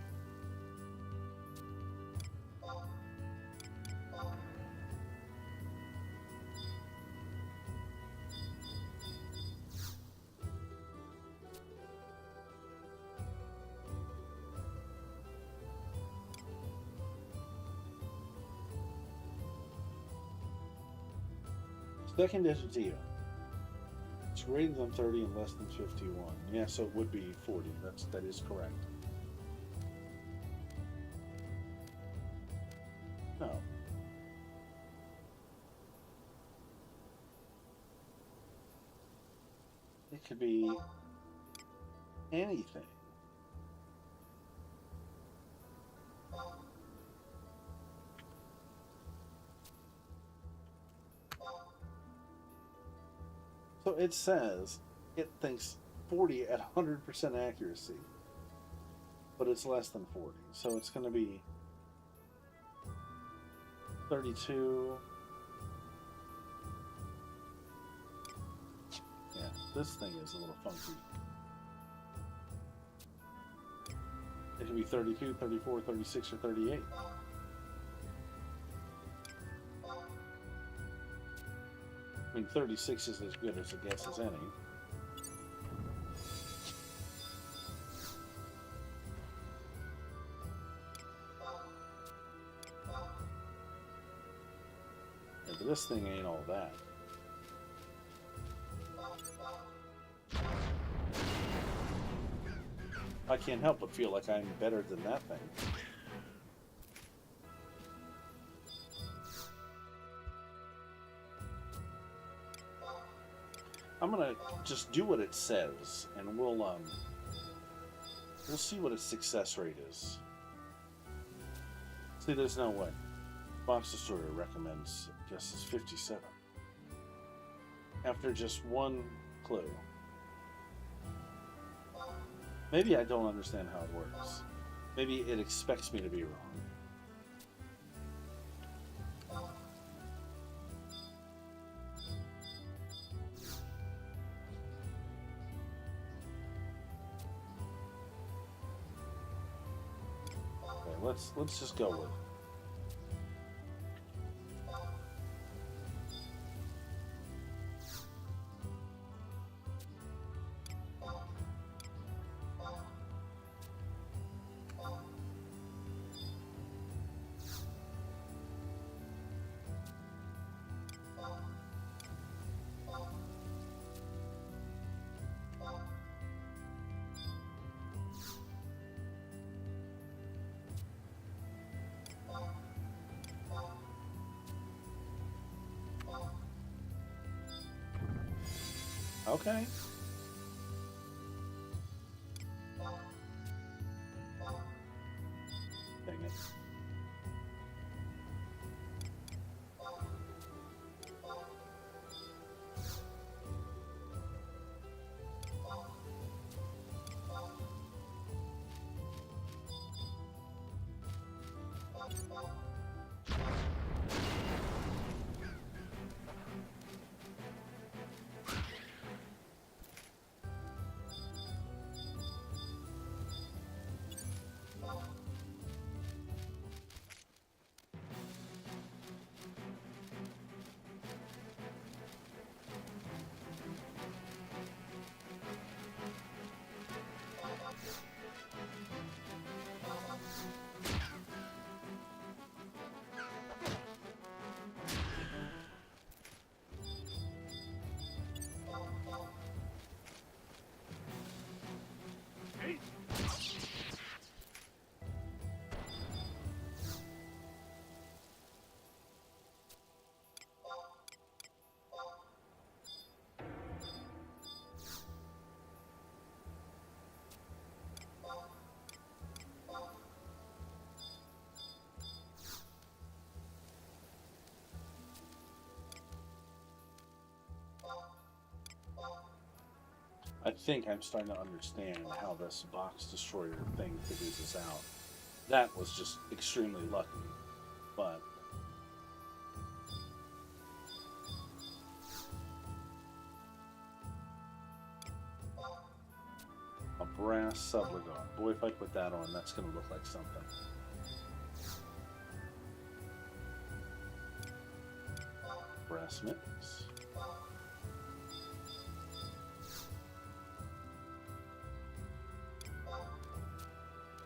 Second is zero. It's greater than 30 and less than 51. Yeah, so it would be 40. That is correct. No. It could be anything. So it says it thinks 40 at 100% accuracy, but it's less than 40. So it's going to be 32. Yeah, this thing is a little funky. It could be 32, 34, 36, or 38. I mean, 36 is as good as a guess as any. Yeah, but this thing ain't all that. I can't help but feel like I'm better than that thing. I'm gonna just do what it says, and we'll see what its success rate is. See, there's no way. Box Destroyer recommends guesses 57. After just one clue. Maybe I don't understand how it works. Maybe it expects me to be wrong. let's just go with it. Okay. Dang it. I think I'm starting to understand how this box destroyer thing figures this out. That was just extremely lucky, but a brass subligard. Boy, if I put that on, that's going to look like something. Brass mittens.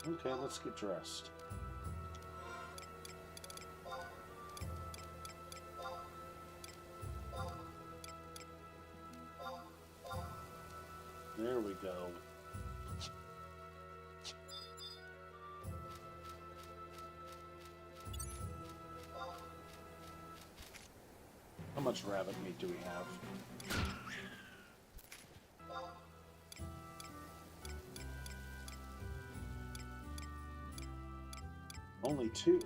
Okay, let's get dressed. There we go. How much rabbit meat do we have? Only 2.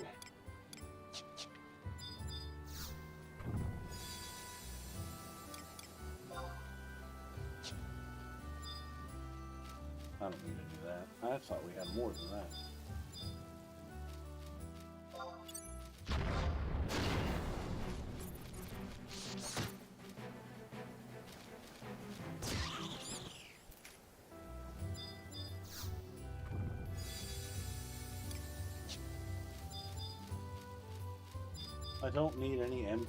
I don't need to do that. I thought we had more than that. I don't need any MP.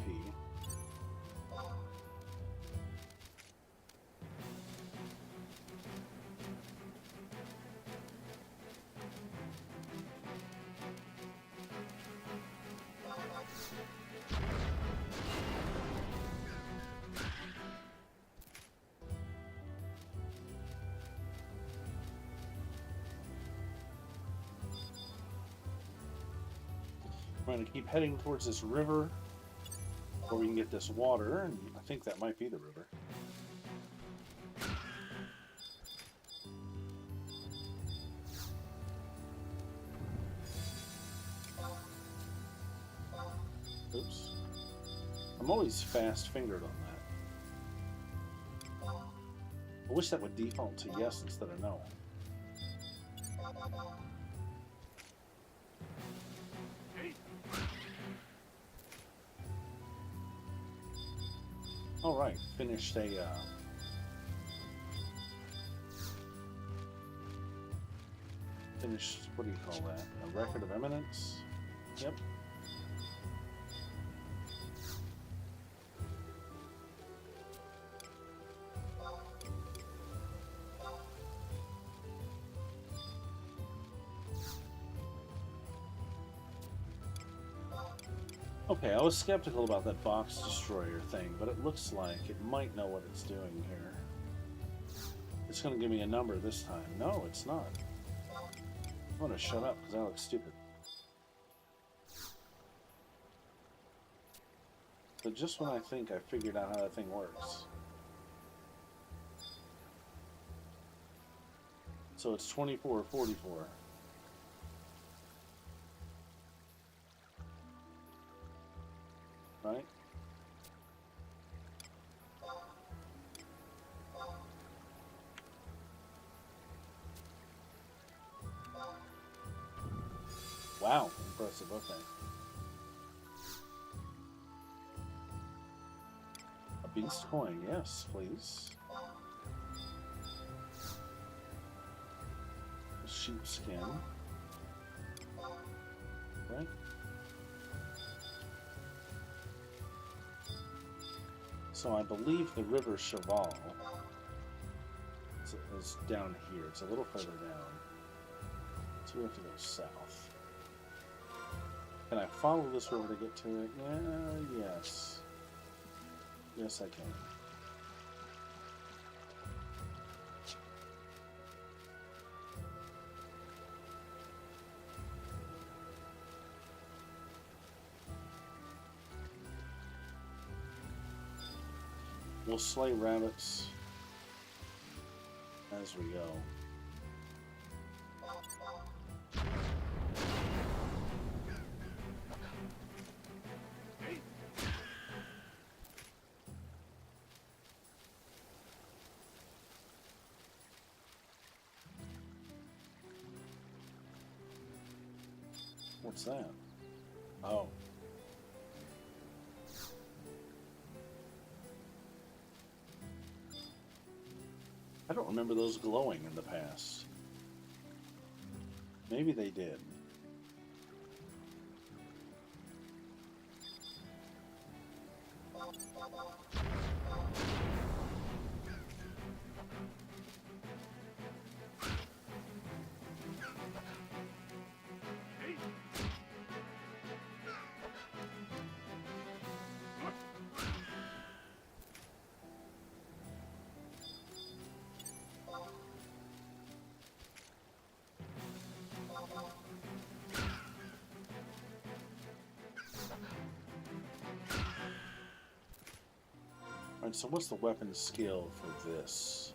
We're going to keep heading towards this river where we can get this water, and I think that might be the river. Oops. I'm always fast-fingered on that. I wish that would default to yes instead of no. Alright, finished a Finished, what do you call that? A record of eminence? Yep. Okay, I was skeptical about that box destroyer thing, but it looks like it might know what it's doing here. It's going to give me a number this time. No, it's not. I'm going to shut up because I look stupid. But just when I think I figured out how that thing works. So it's 24 or 44. Right? Wow, impressive. Okay. A beast coin, yes, please. A sheepskin. Right? So I believe the River Cheval is down here. It's a little further down. So we have to go south. Can I follow this river to get to it? Yeah, yes. Yes, I can. We'll slay rabbits as we go. What's that? Oh. I don't remember those glowing in the past. Maybe they did. Alright, so what's the weapon skill for this?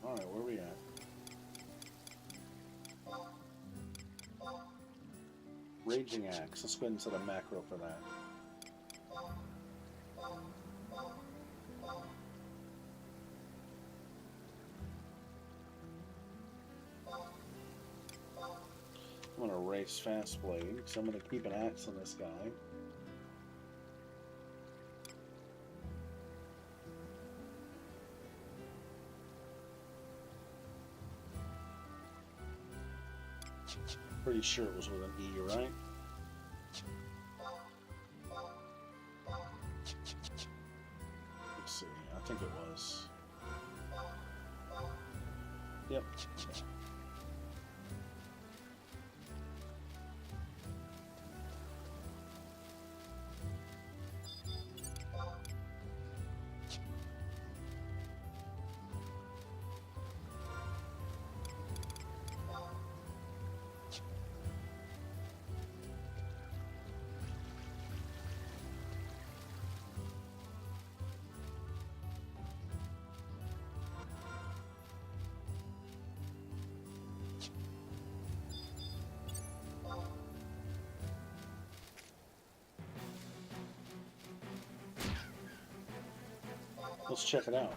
Alright, where are we at? Raging Axe. Let's go ahead and set a macro for that. I'm going to race Fast Blade, because I'm going to keep an axe on this guy. Pretty sure it was with an E, right? Let's see, I think it was. Yep. Let's check it out.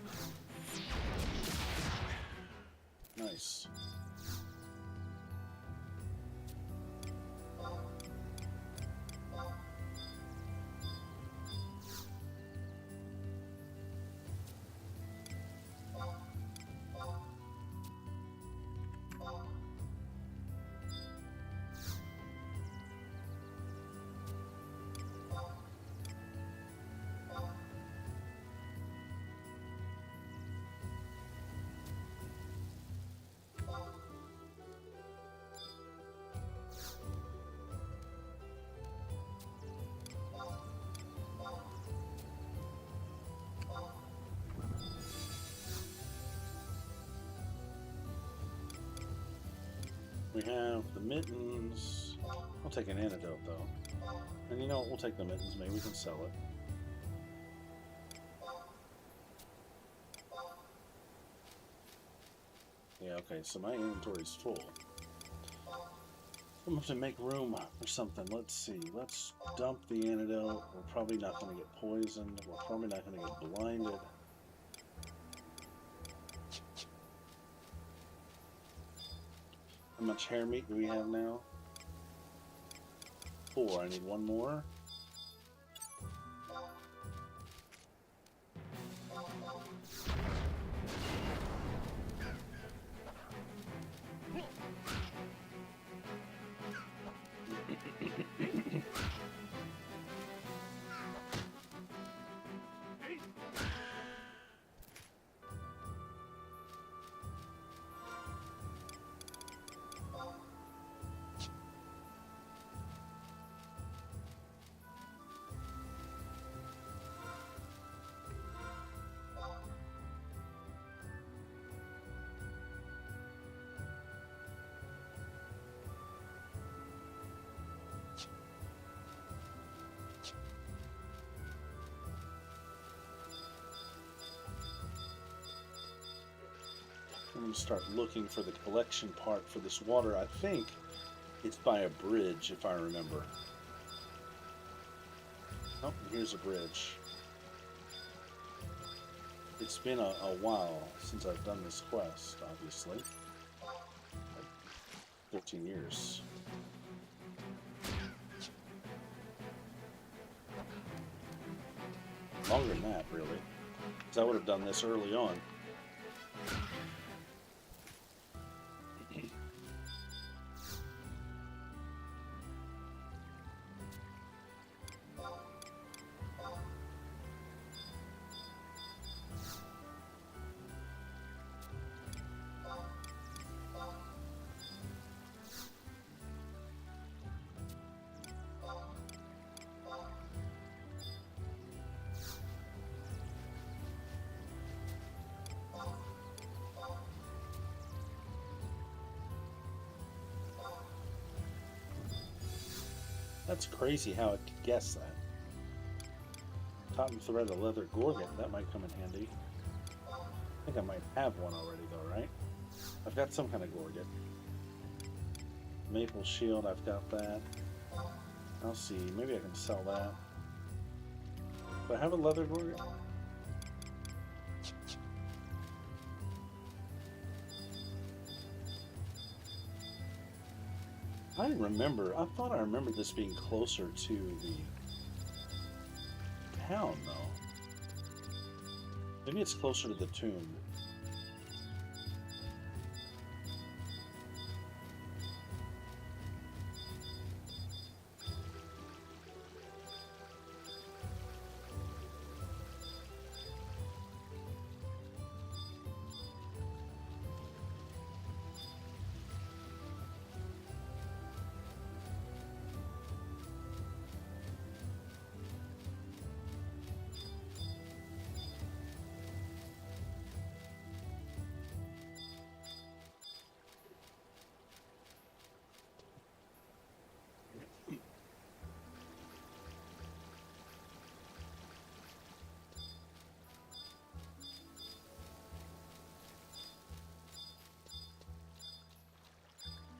Nice. We have the mittens. I'll take an antidote though. And you know what? We'll take the mittens. Maybe we can sell it. Yeah, okay, so my inventory's full. I'm gonna have to make room for something. Let's see. Let's dump the antidote. We're probably not gonna get poisoned. We're probably not gonna get blinded. How much hair meat do we have now? 4. I need 1 more. I'm going to start looking for the collection part for this water. I think it's by a bridge, if I remember. Oh, here's a bridge. It's been a while since I've done this quest, obviously. Like 13 years. Longer than that, really. Because I would have done this early on. That's crazy how it could guess that. Cotton thread, a leather gorget, that might come in handy. I think I might have one already though, right? I've got some kind of gorget. Maple shield, I've got that. I'll see, maybe I can sell that. Do I have a leather gorget? I thought I remembered this being closer to the town, though. Maybe it's closer to the tomb.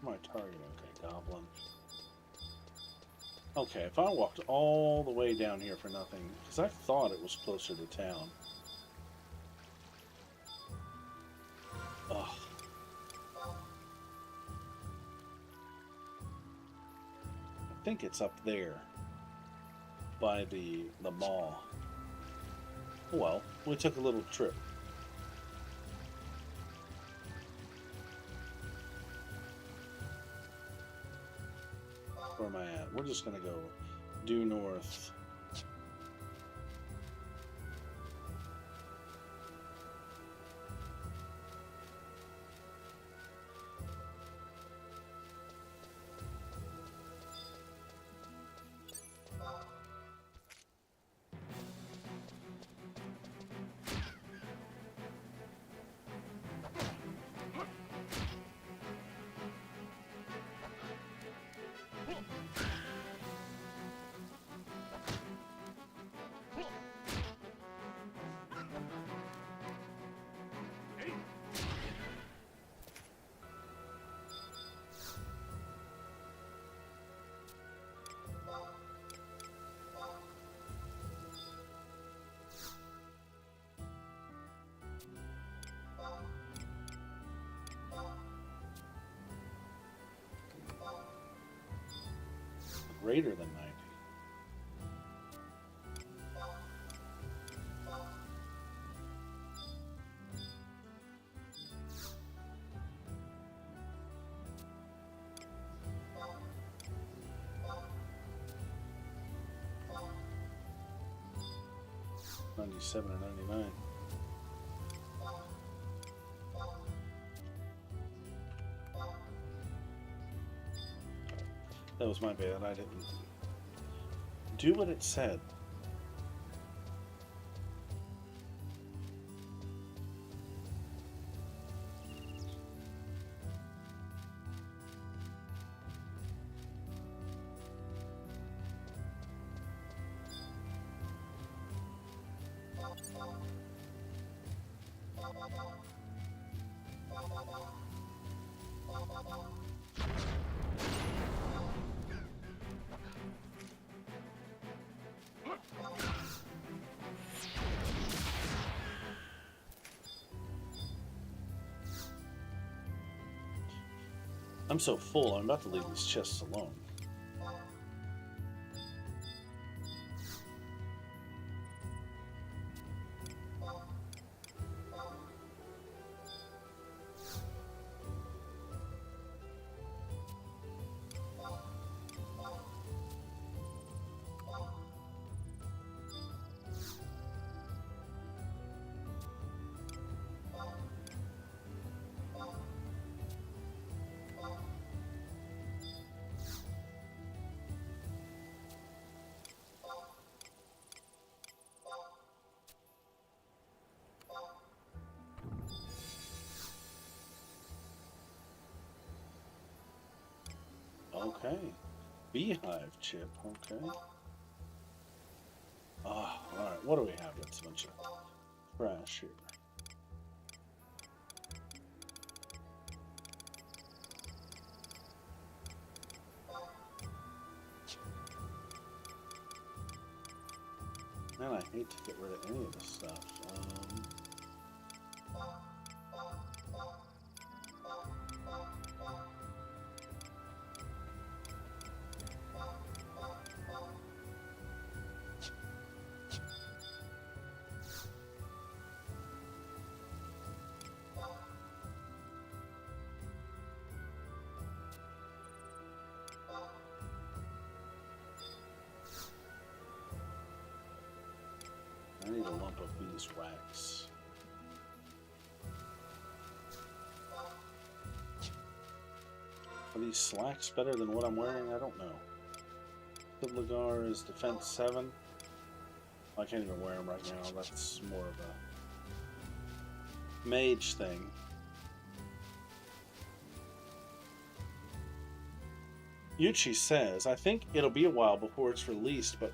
My target, okay, goblin. Okay, if I walked all the way down here for nothing, because I thought it was closer to town. Ugh. I think it's up there by the mall. Oh well, we took a little trip. Where am I at? We're just gonna go due north. greater than 90. $97 or $99. That was my bad. I didn't do what it said. I'm so full, I'm about to leave these chests alone. Okay. Beehive chip, okay. Ah, alright, what do we have? That's a bunch of trash here. Man, I hate to get rid of any of this stuff. I need a lump of beeswax. Are these slacks better than what I'm wearing? I don't know. Sublagar is defense 7. I can't even wear them right now. That's more of a mage thing. Yuchi says, I think it'll be a while before it's released, but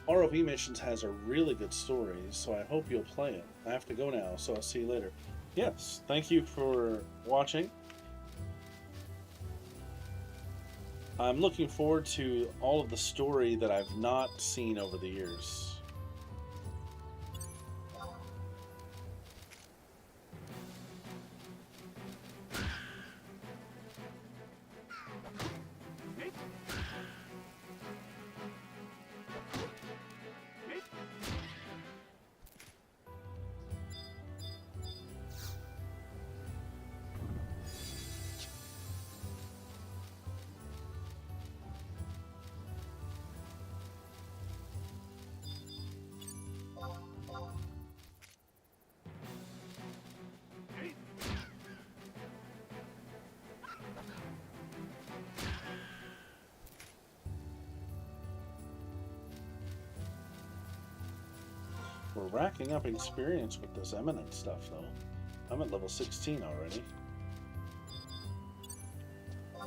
ROV Missions has a really good story, so I hope you'll play it. I have to go now, so I'll see you later. Yes, thank you for watching. I'm looking forward to all of the story that I've not seen over the years. We're racking up experience with this eminent stuff, though. I'm at level 16 already.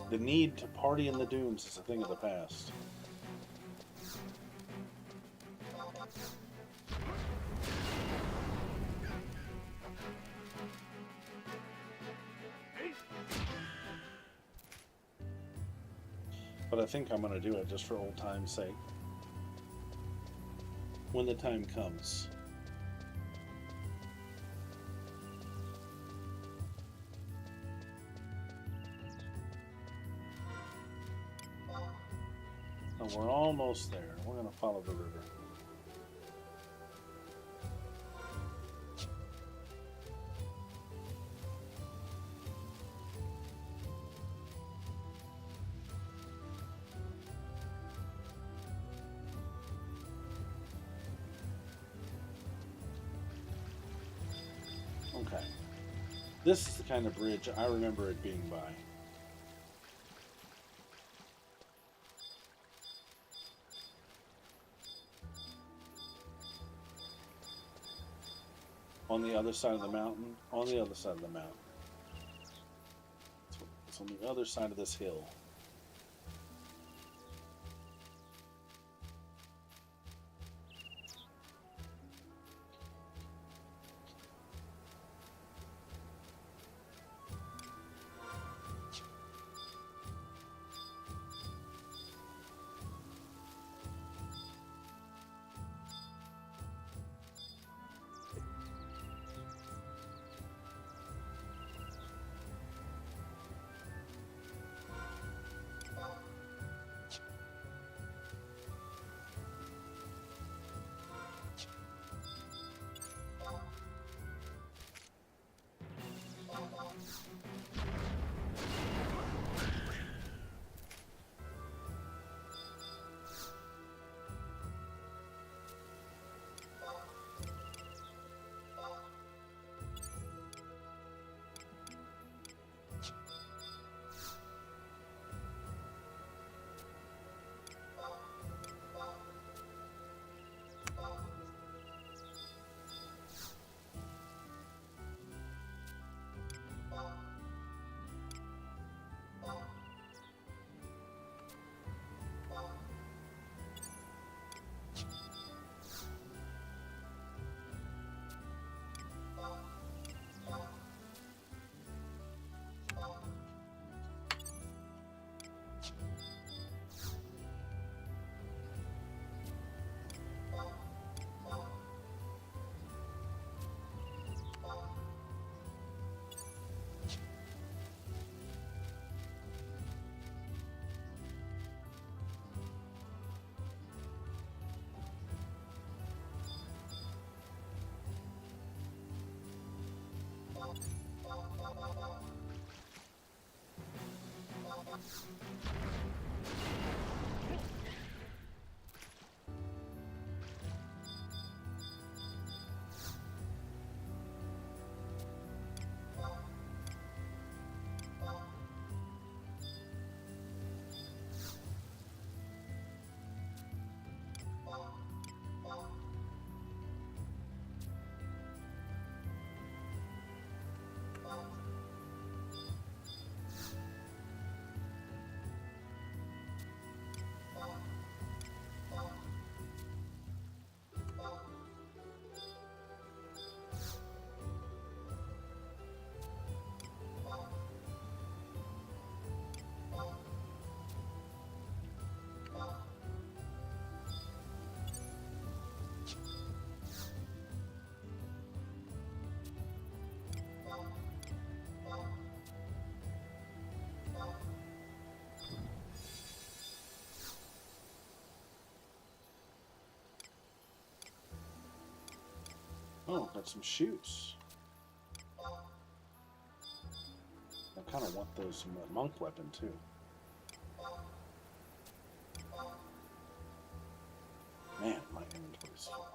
The need to party in the dunes is a thing of the past. But I think I'm going to do it just for old time's sake. When the time comes. And we're almost there. We're going to follow the river. Okay. This is the kind of bridge I remember it being by. On the other side of the mountain. On the other side of the mountain. It's on the other side of this hill. Oh, got some shoots. I kind of want those from that monk weapon too. Man, my inventory's full.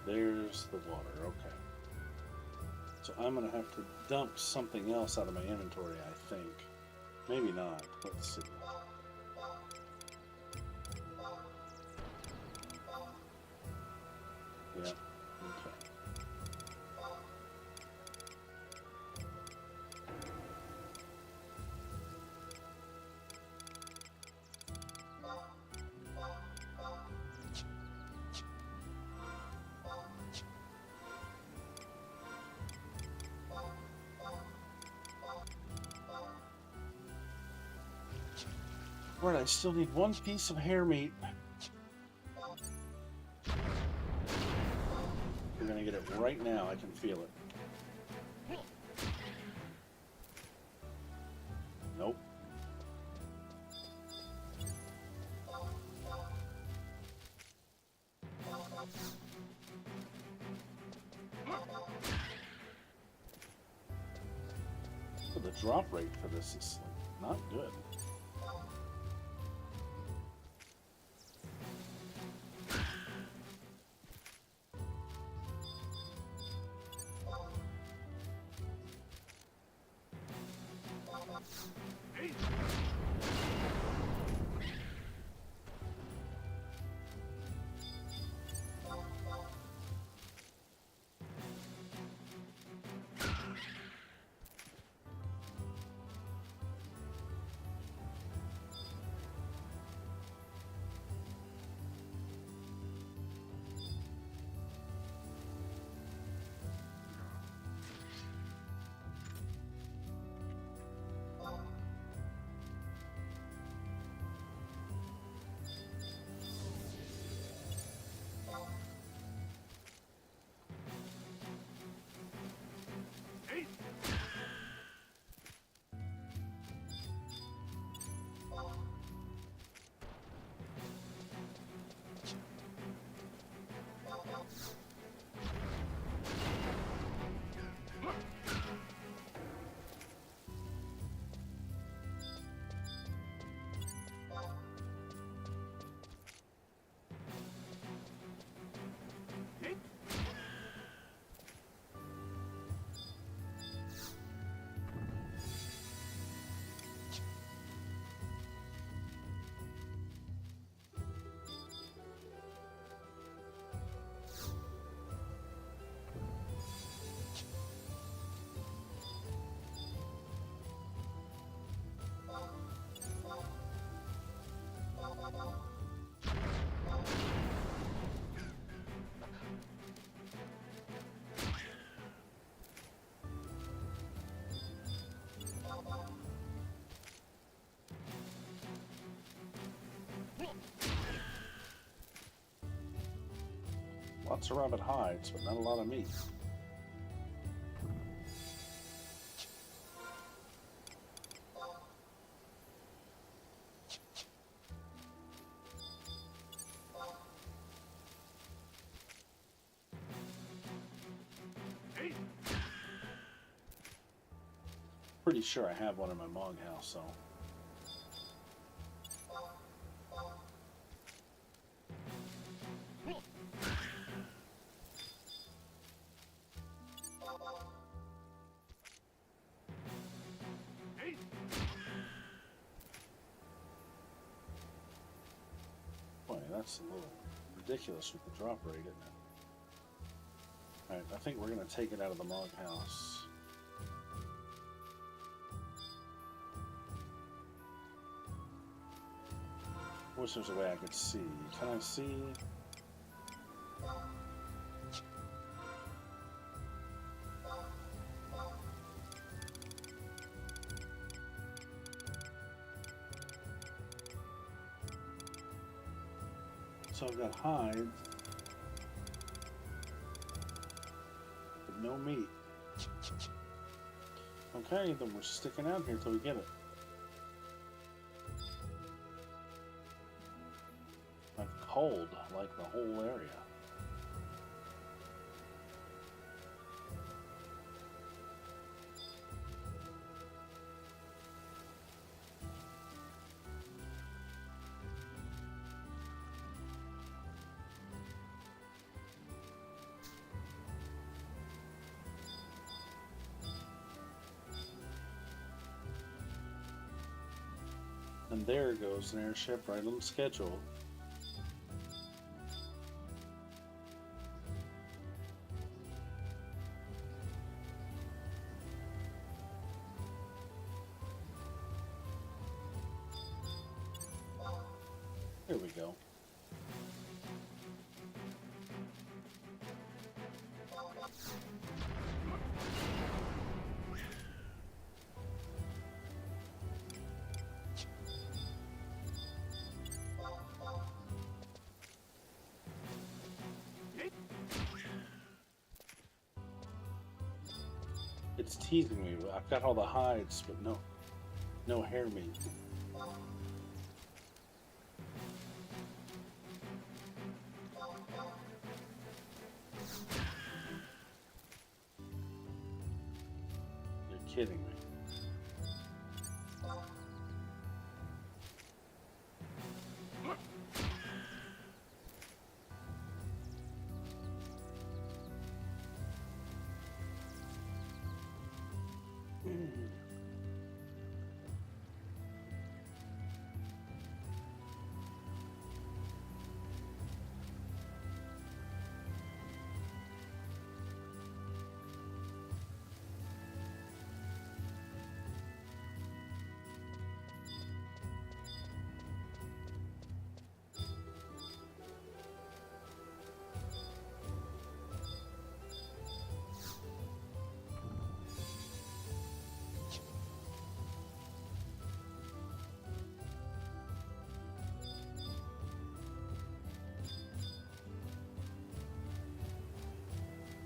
There's the water, okay. So I'm going to have to dump something else out of my inventory, I think. Maybe not. Let's see. Yeah, okay. Right, I still need one piece of hair meat. We're gonna get it right now. I can feel it. Nope. The drop rate for this is not good. Lots of rabbit hides, but not a lot of meat. Pretty sure I have one in my Mog house, so. Boy, that's a little ridiculous with the drop rate, isn't it? Alright, I think we're going to take it out of the Mog house. I wish there was a way I could see. Can I see? So I've got hides, but no meat. Okay, then we're sticking out here till we get it. Like cold, like the whole area. And there goes an airship right on schedule. Here we go. It's teasing me. I've got all the hides, but no hair meat. You're kidding me.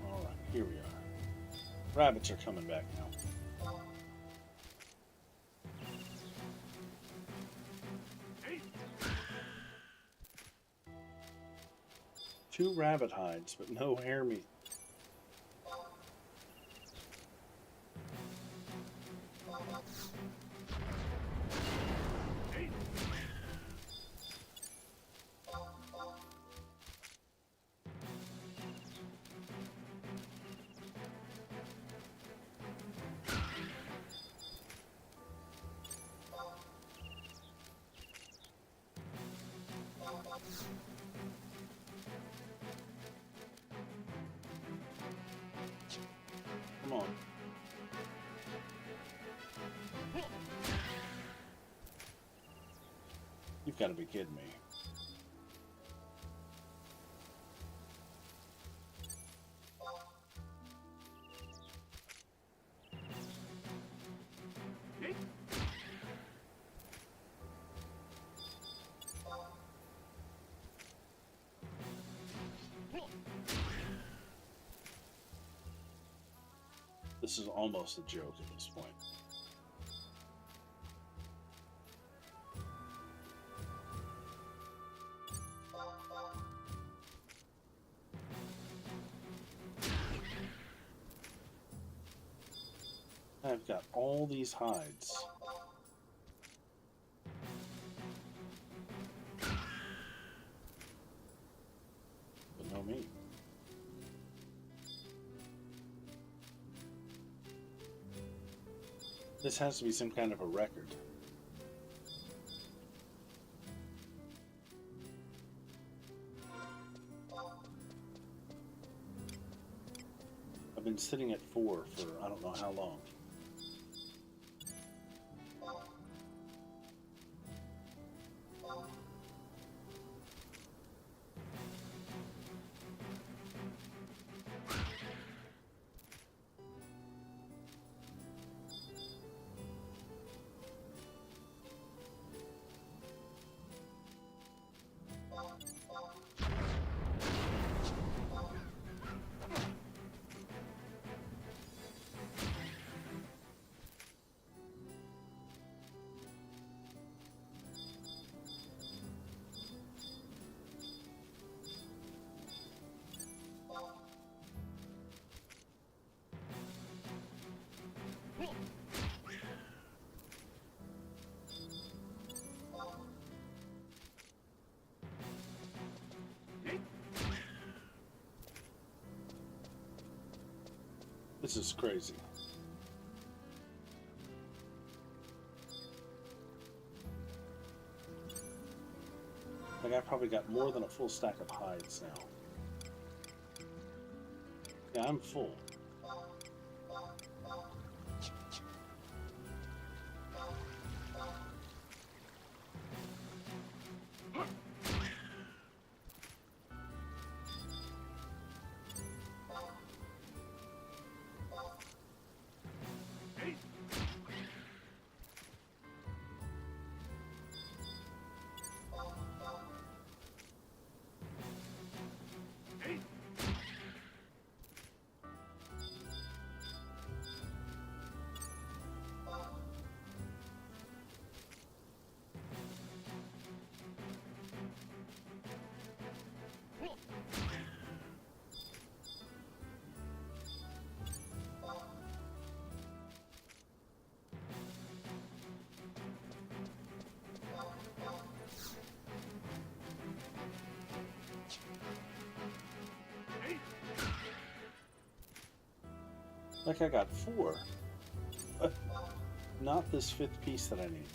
All right, here we are. Rabbits are coming back now. Two rabbit hides, but no hair meat. Come on. You've got to be kidding me. This is almost a joke at this point. I've got all these hides. But no meat. This has to be some kind of a record. I've been sitting at 4 for I don't know how long. This is crazy. Like, I've probably got more than a full stack of hides now. Yeah, I'm full. Like I got 4. Not this 5th piece that I need.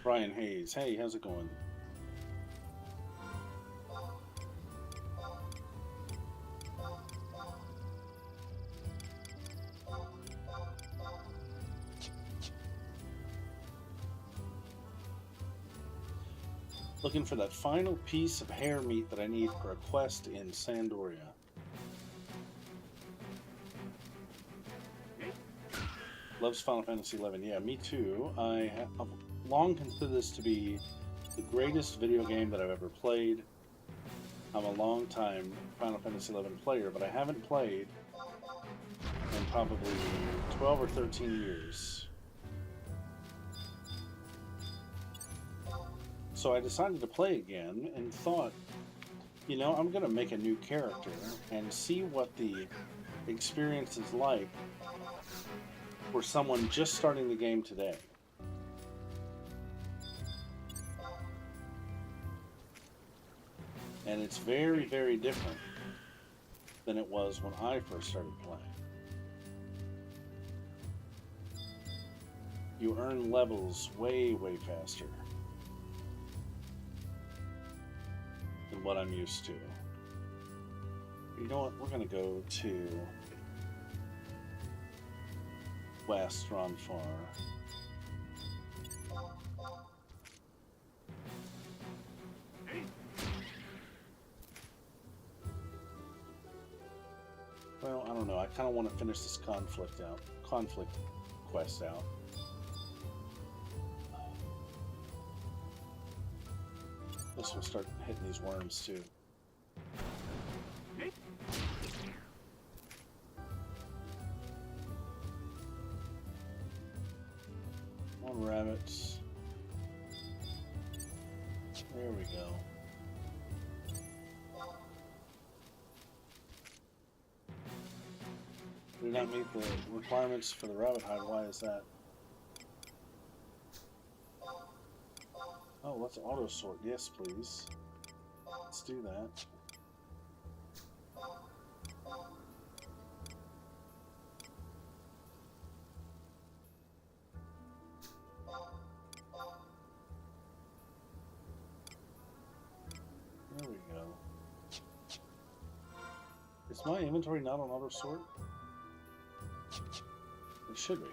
Brian Hayes. Hey, how's it going? Looking for that final piece of hair meat that I need for a quest in Sandoria. Loves Final Fantasy XI. Yeah, me too. I have long considered this to be the greatest video game that I've ever played. I'm a long time Final Fantasy XI player, but I haven't played in probably 12 or 13 years. So I decided to play again and thought, you know, I'm going to make a new character and see what the experience is like for someone just starting the game today. And it's very, very different than it was when I first started playing. You earn levels way, way faster than what I'm used to. You know what? We're going to go to West Ronfar. Well, I don't know. I kind of want to finish this conflict quest out. This will start hitting these worms too. One rabbits. There we go. Do not meet the requirements for the rabbit hide. Why is that? Oh, let's auto sort. Yes, please. Let's do that. There we go. Is my inventory not on auto sort? It should be.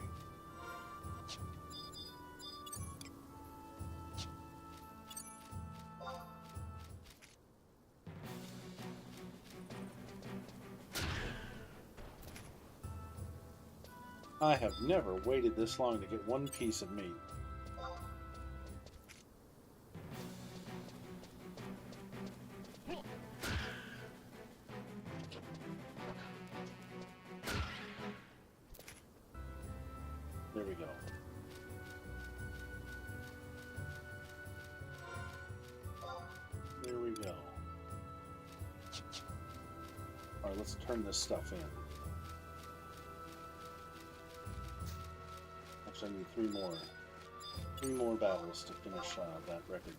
I have never waited this long to get one piece of meat. There we go. There we go. Alright, let's turn this stuff in. Actually, I need three more battles to finish that record.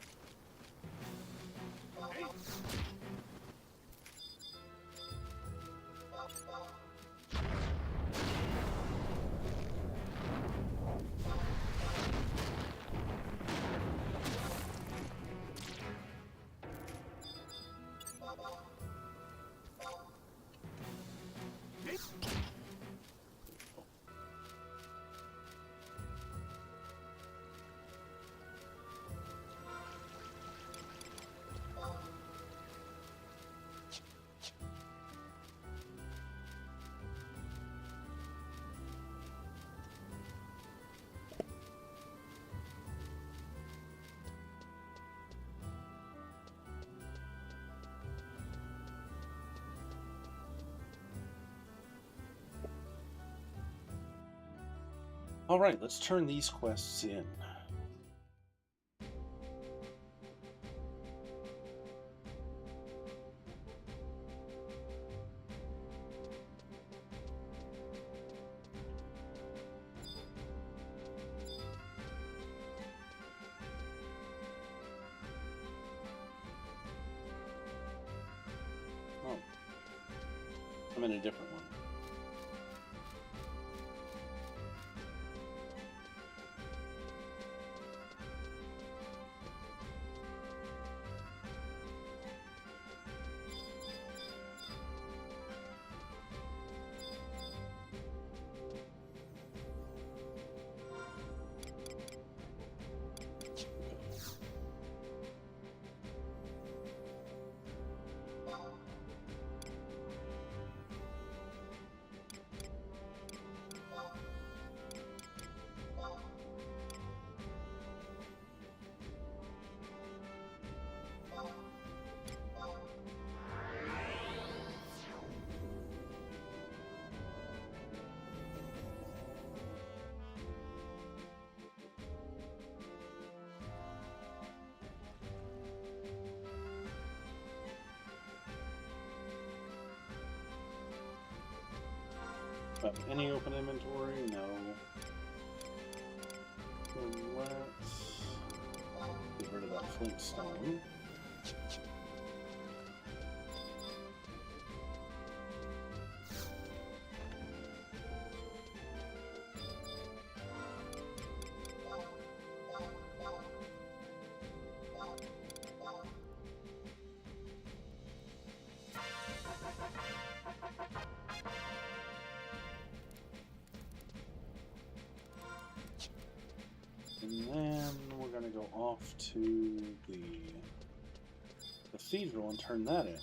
Alright, let's turn these quests in. I'm in a different one. Any open inventory? No. Let's get rid of that flintstone. And then we're going to go off to the cathedral and turn that in.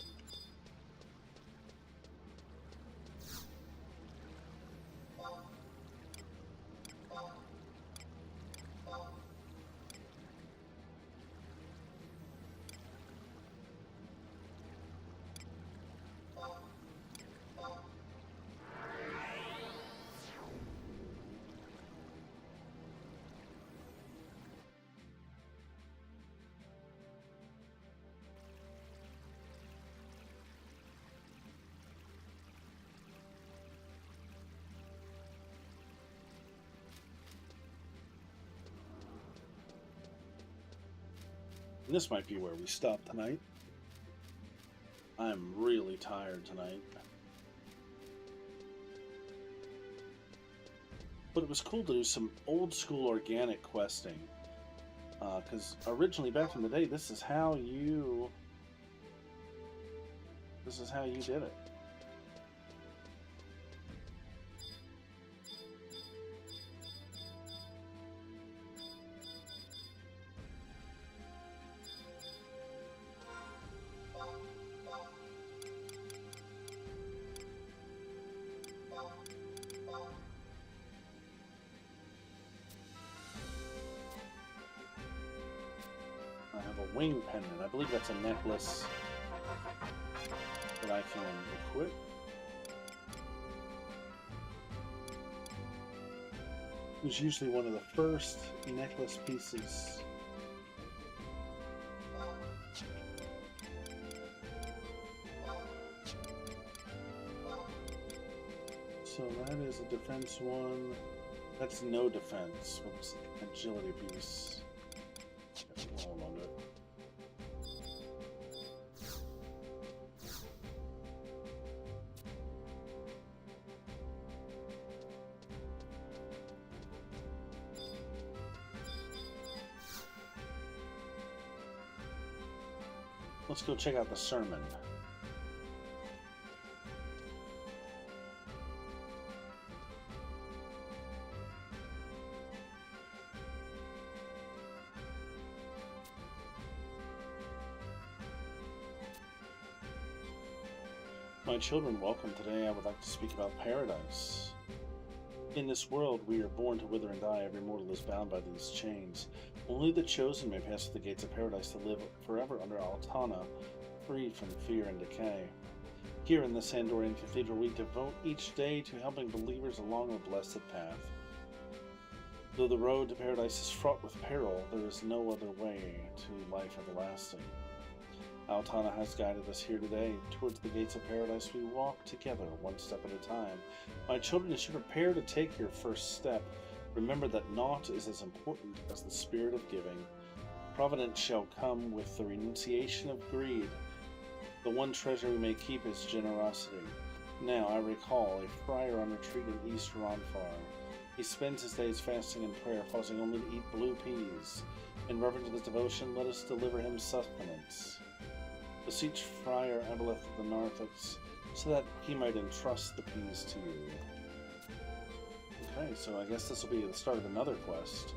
And this might be where we stop tonight. I'm really tired tonight. But it was cool to do some old school organic questing. Because originally, back in the day, this is how you did it. I have a wing pendant. I believe that's a necklace that I can equip. It was usually one of the first necklace pieces. So that is a defense one. That's no defense. What's agility piece? Hold on to it. Let's go check out the sermon. My children, welcome. Today I would like to speak about paradise. In this world, we are born to wither and die. Every mortal is bound by these chains. Only the chosen may pass through the gates of paradise to live forever under Altana, free from fear and decay. Here in the Sandorian Cathedral, we devote each day to helping believers along the blessed path. Though the road to paradise is fraught with peril, there is no other way to life everlasting. Altana has guided us here today. Towards the gates of paradise we walk together, one step at a time. My children, as you prepare to take your first step, remember that naught is as important as the spirit of giving. Providence shall come with the renunciation of greed. The one treasure we may keep is generosity. Now I recall a friar on retreat in East Ronfar. He spends his days fasting and prayer, pausing only to eat blue peas. In reverence to this devotion, let us deliver him sustenance. Beseech Friar Aboleth of the Narthex, so that he might entrust the peas to you. Okay, so I guess this will be the start of another quest.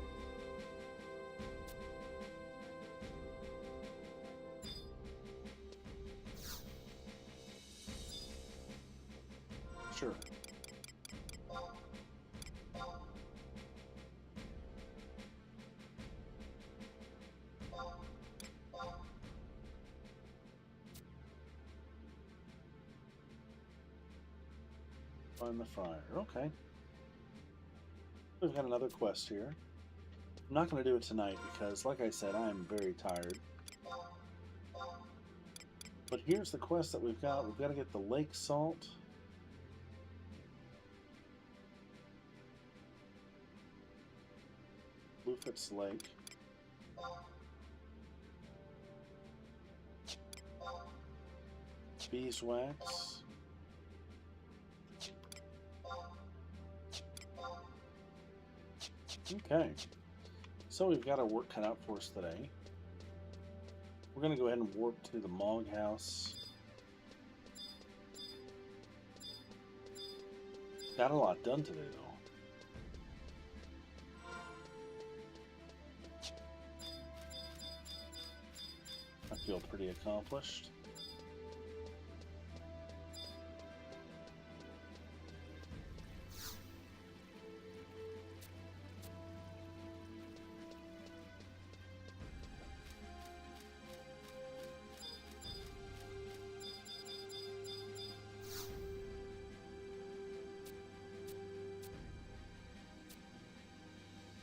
Sure. Find the friar. Okay. We've got another quest here. I'm not going to do it tonight because, like I said, I'm very tired. But here's the quest that we've got. We've got to get the lake salt. Bluefoot's Lake. Beeswax. Okay. So we've got our work cut out for us today. We're going to go ahead and warp to the Mog House. Got a lot done today, though. I feel pretty accomplished.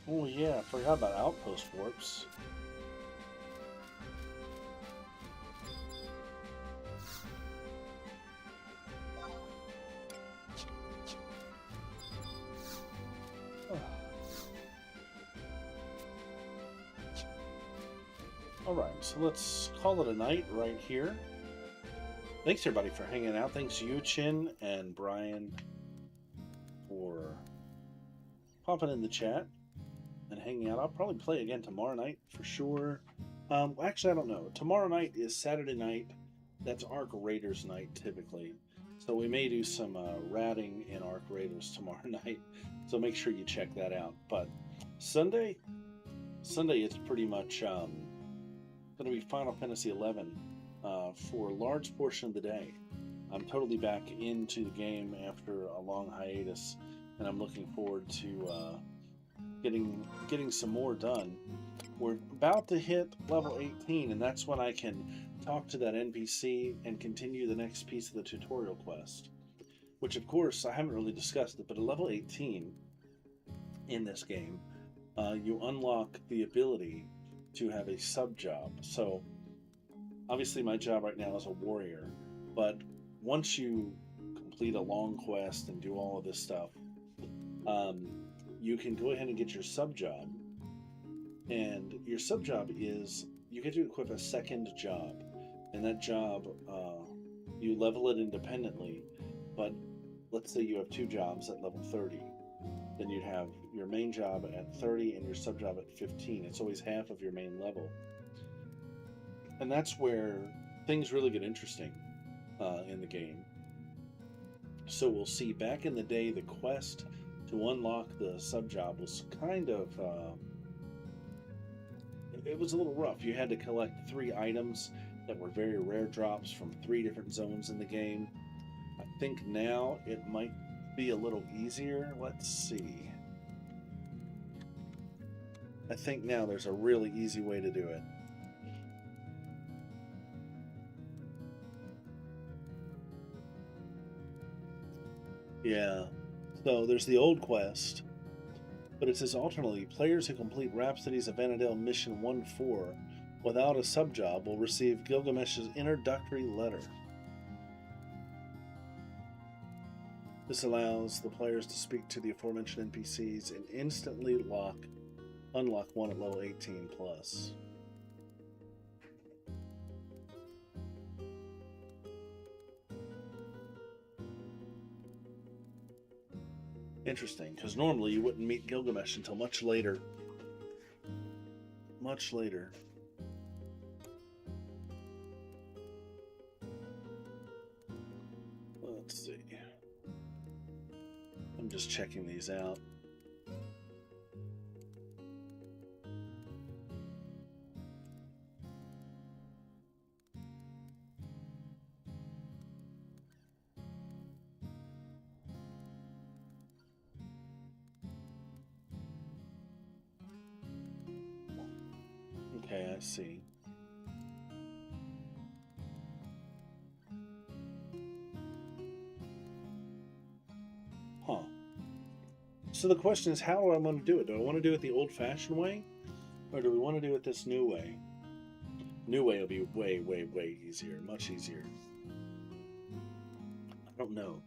Oh yeah, I forgot about outpost warps. Alright, so let's call it a night right here. Thanks everybody for hanging out. Thanks Yu Chin and Brian for popping in the chat and hanging out. I'll probably play again tomorrow night for sure. Actually, I don't know. Tomorrow night is Saturday night. That's Arc Raiders night typically. So we may do some ratting in Arc Raiders tomorrow night. So make sure you check that out. But Sunday is pretty much going to be Final Fantasy XI for a large portion of the day. I'm totally back into the game after a long hiatus, and I'm looking forward to getting some more done. We're about to hit level 18, and that's when I can talk to that NPC and continue the next piece of the tutorial quest. Which, of course, I haven't really discussed it, but at level 18 in this game, you unlock the ability to have a sub-job. So, obviously my job right now is a warrior, but once you complete a long quest and do all of this stuff, you can go ahead and get your sub-job. And your sub-job is, you get to equip a second job. And that job, you level it independently, but let's say you have two jobs at level 30. Then you'd have your main job at 30 and your sub-job at 15. It's always half of your main level. And that's where things really get interesting in the game. So we'll see, back in the day, the quest to unlock the sub-job was kind of... it was a little rough. You had to collect 3 items that were very rare drops from 3 different zones in the game. I think now it might be a little easier. Let's see. I think now there's a really easy way to do it. Yeah, so there's the old quest, but it says alternately, players who complete Rhapsodies of Vanadale Mission 1-4 without a sub-job will receive Gilgamesh's introductory letter. This allows the players to speak to the aforementioned NPCs and instantly unlock one at level 18 plus. Interesting, because normally you wouldn't meet Gilgamesh until much later. Much later. Let's see. I'm just checking these out. Okay, I see. Huh. So the question is, how do I want to do it? Do I want to do it the old-fashioned way? Or do we want to do it this new way? New way will be way, way, way easier. Much easier. I don't know.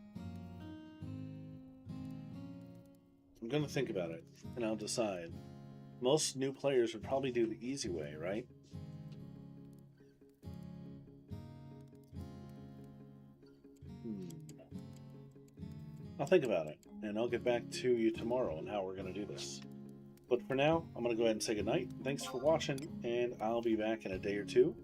I'm going to think about it, and I'll decide. Most new players would probably do the easy way, right? I'll think about it, and I'll get back to you tomorrow on how we're going to do this. But for now, I'm going to go ahead and say goodnight. Thanks for watching, and I'll be back in a day or two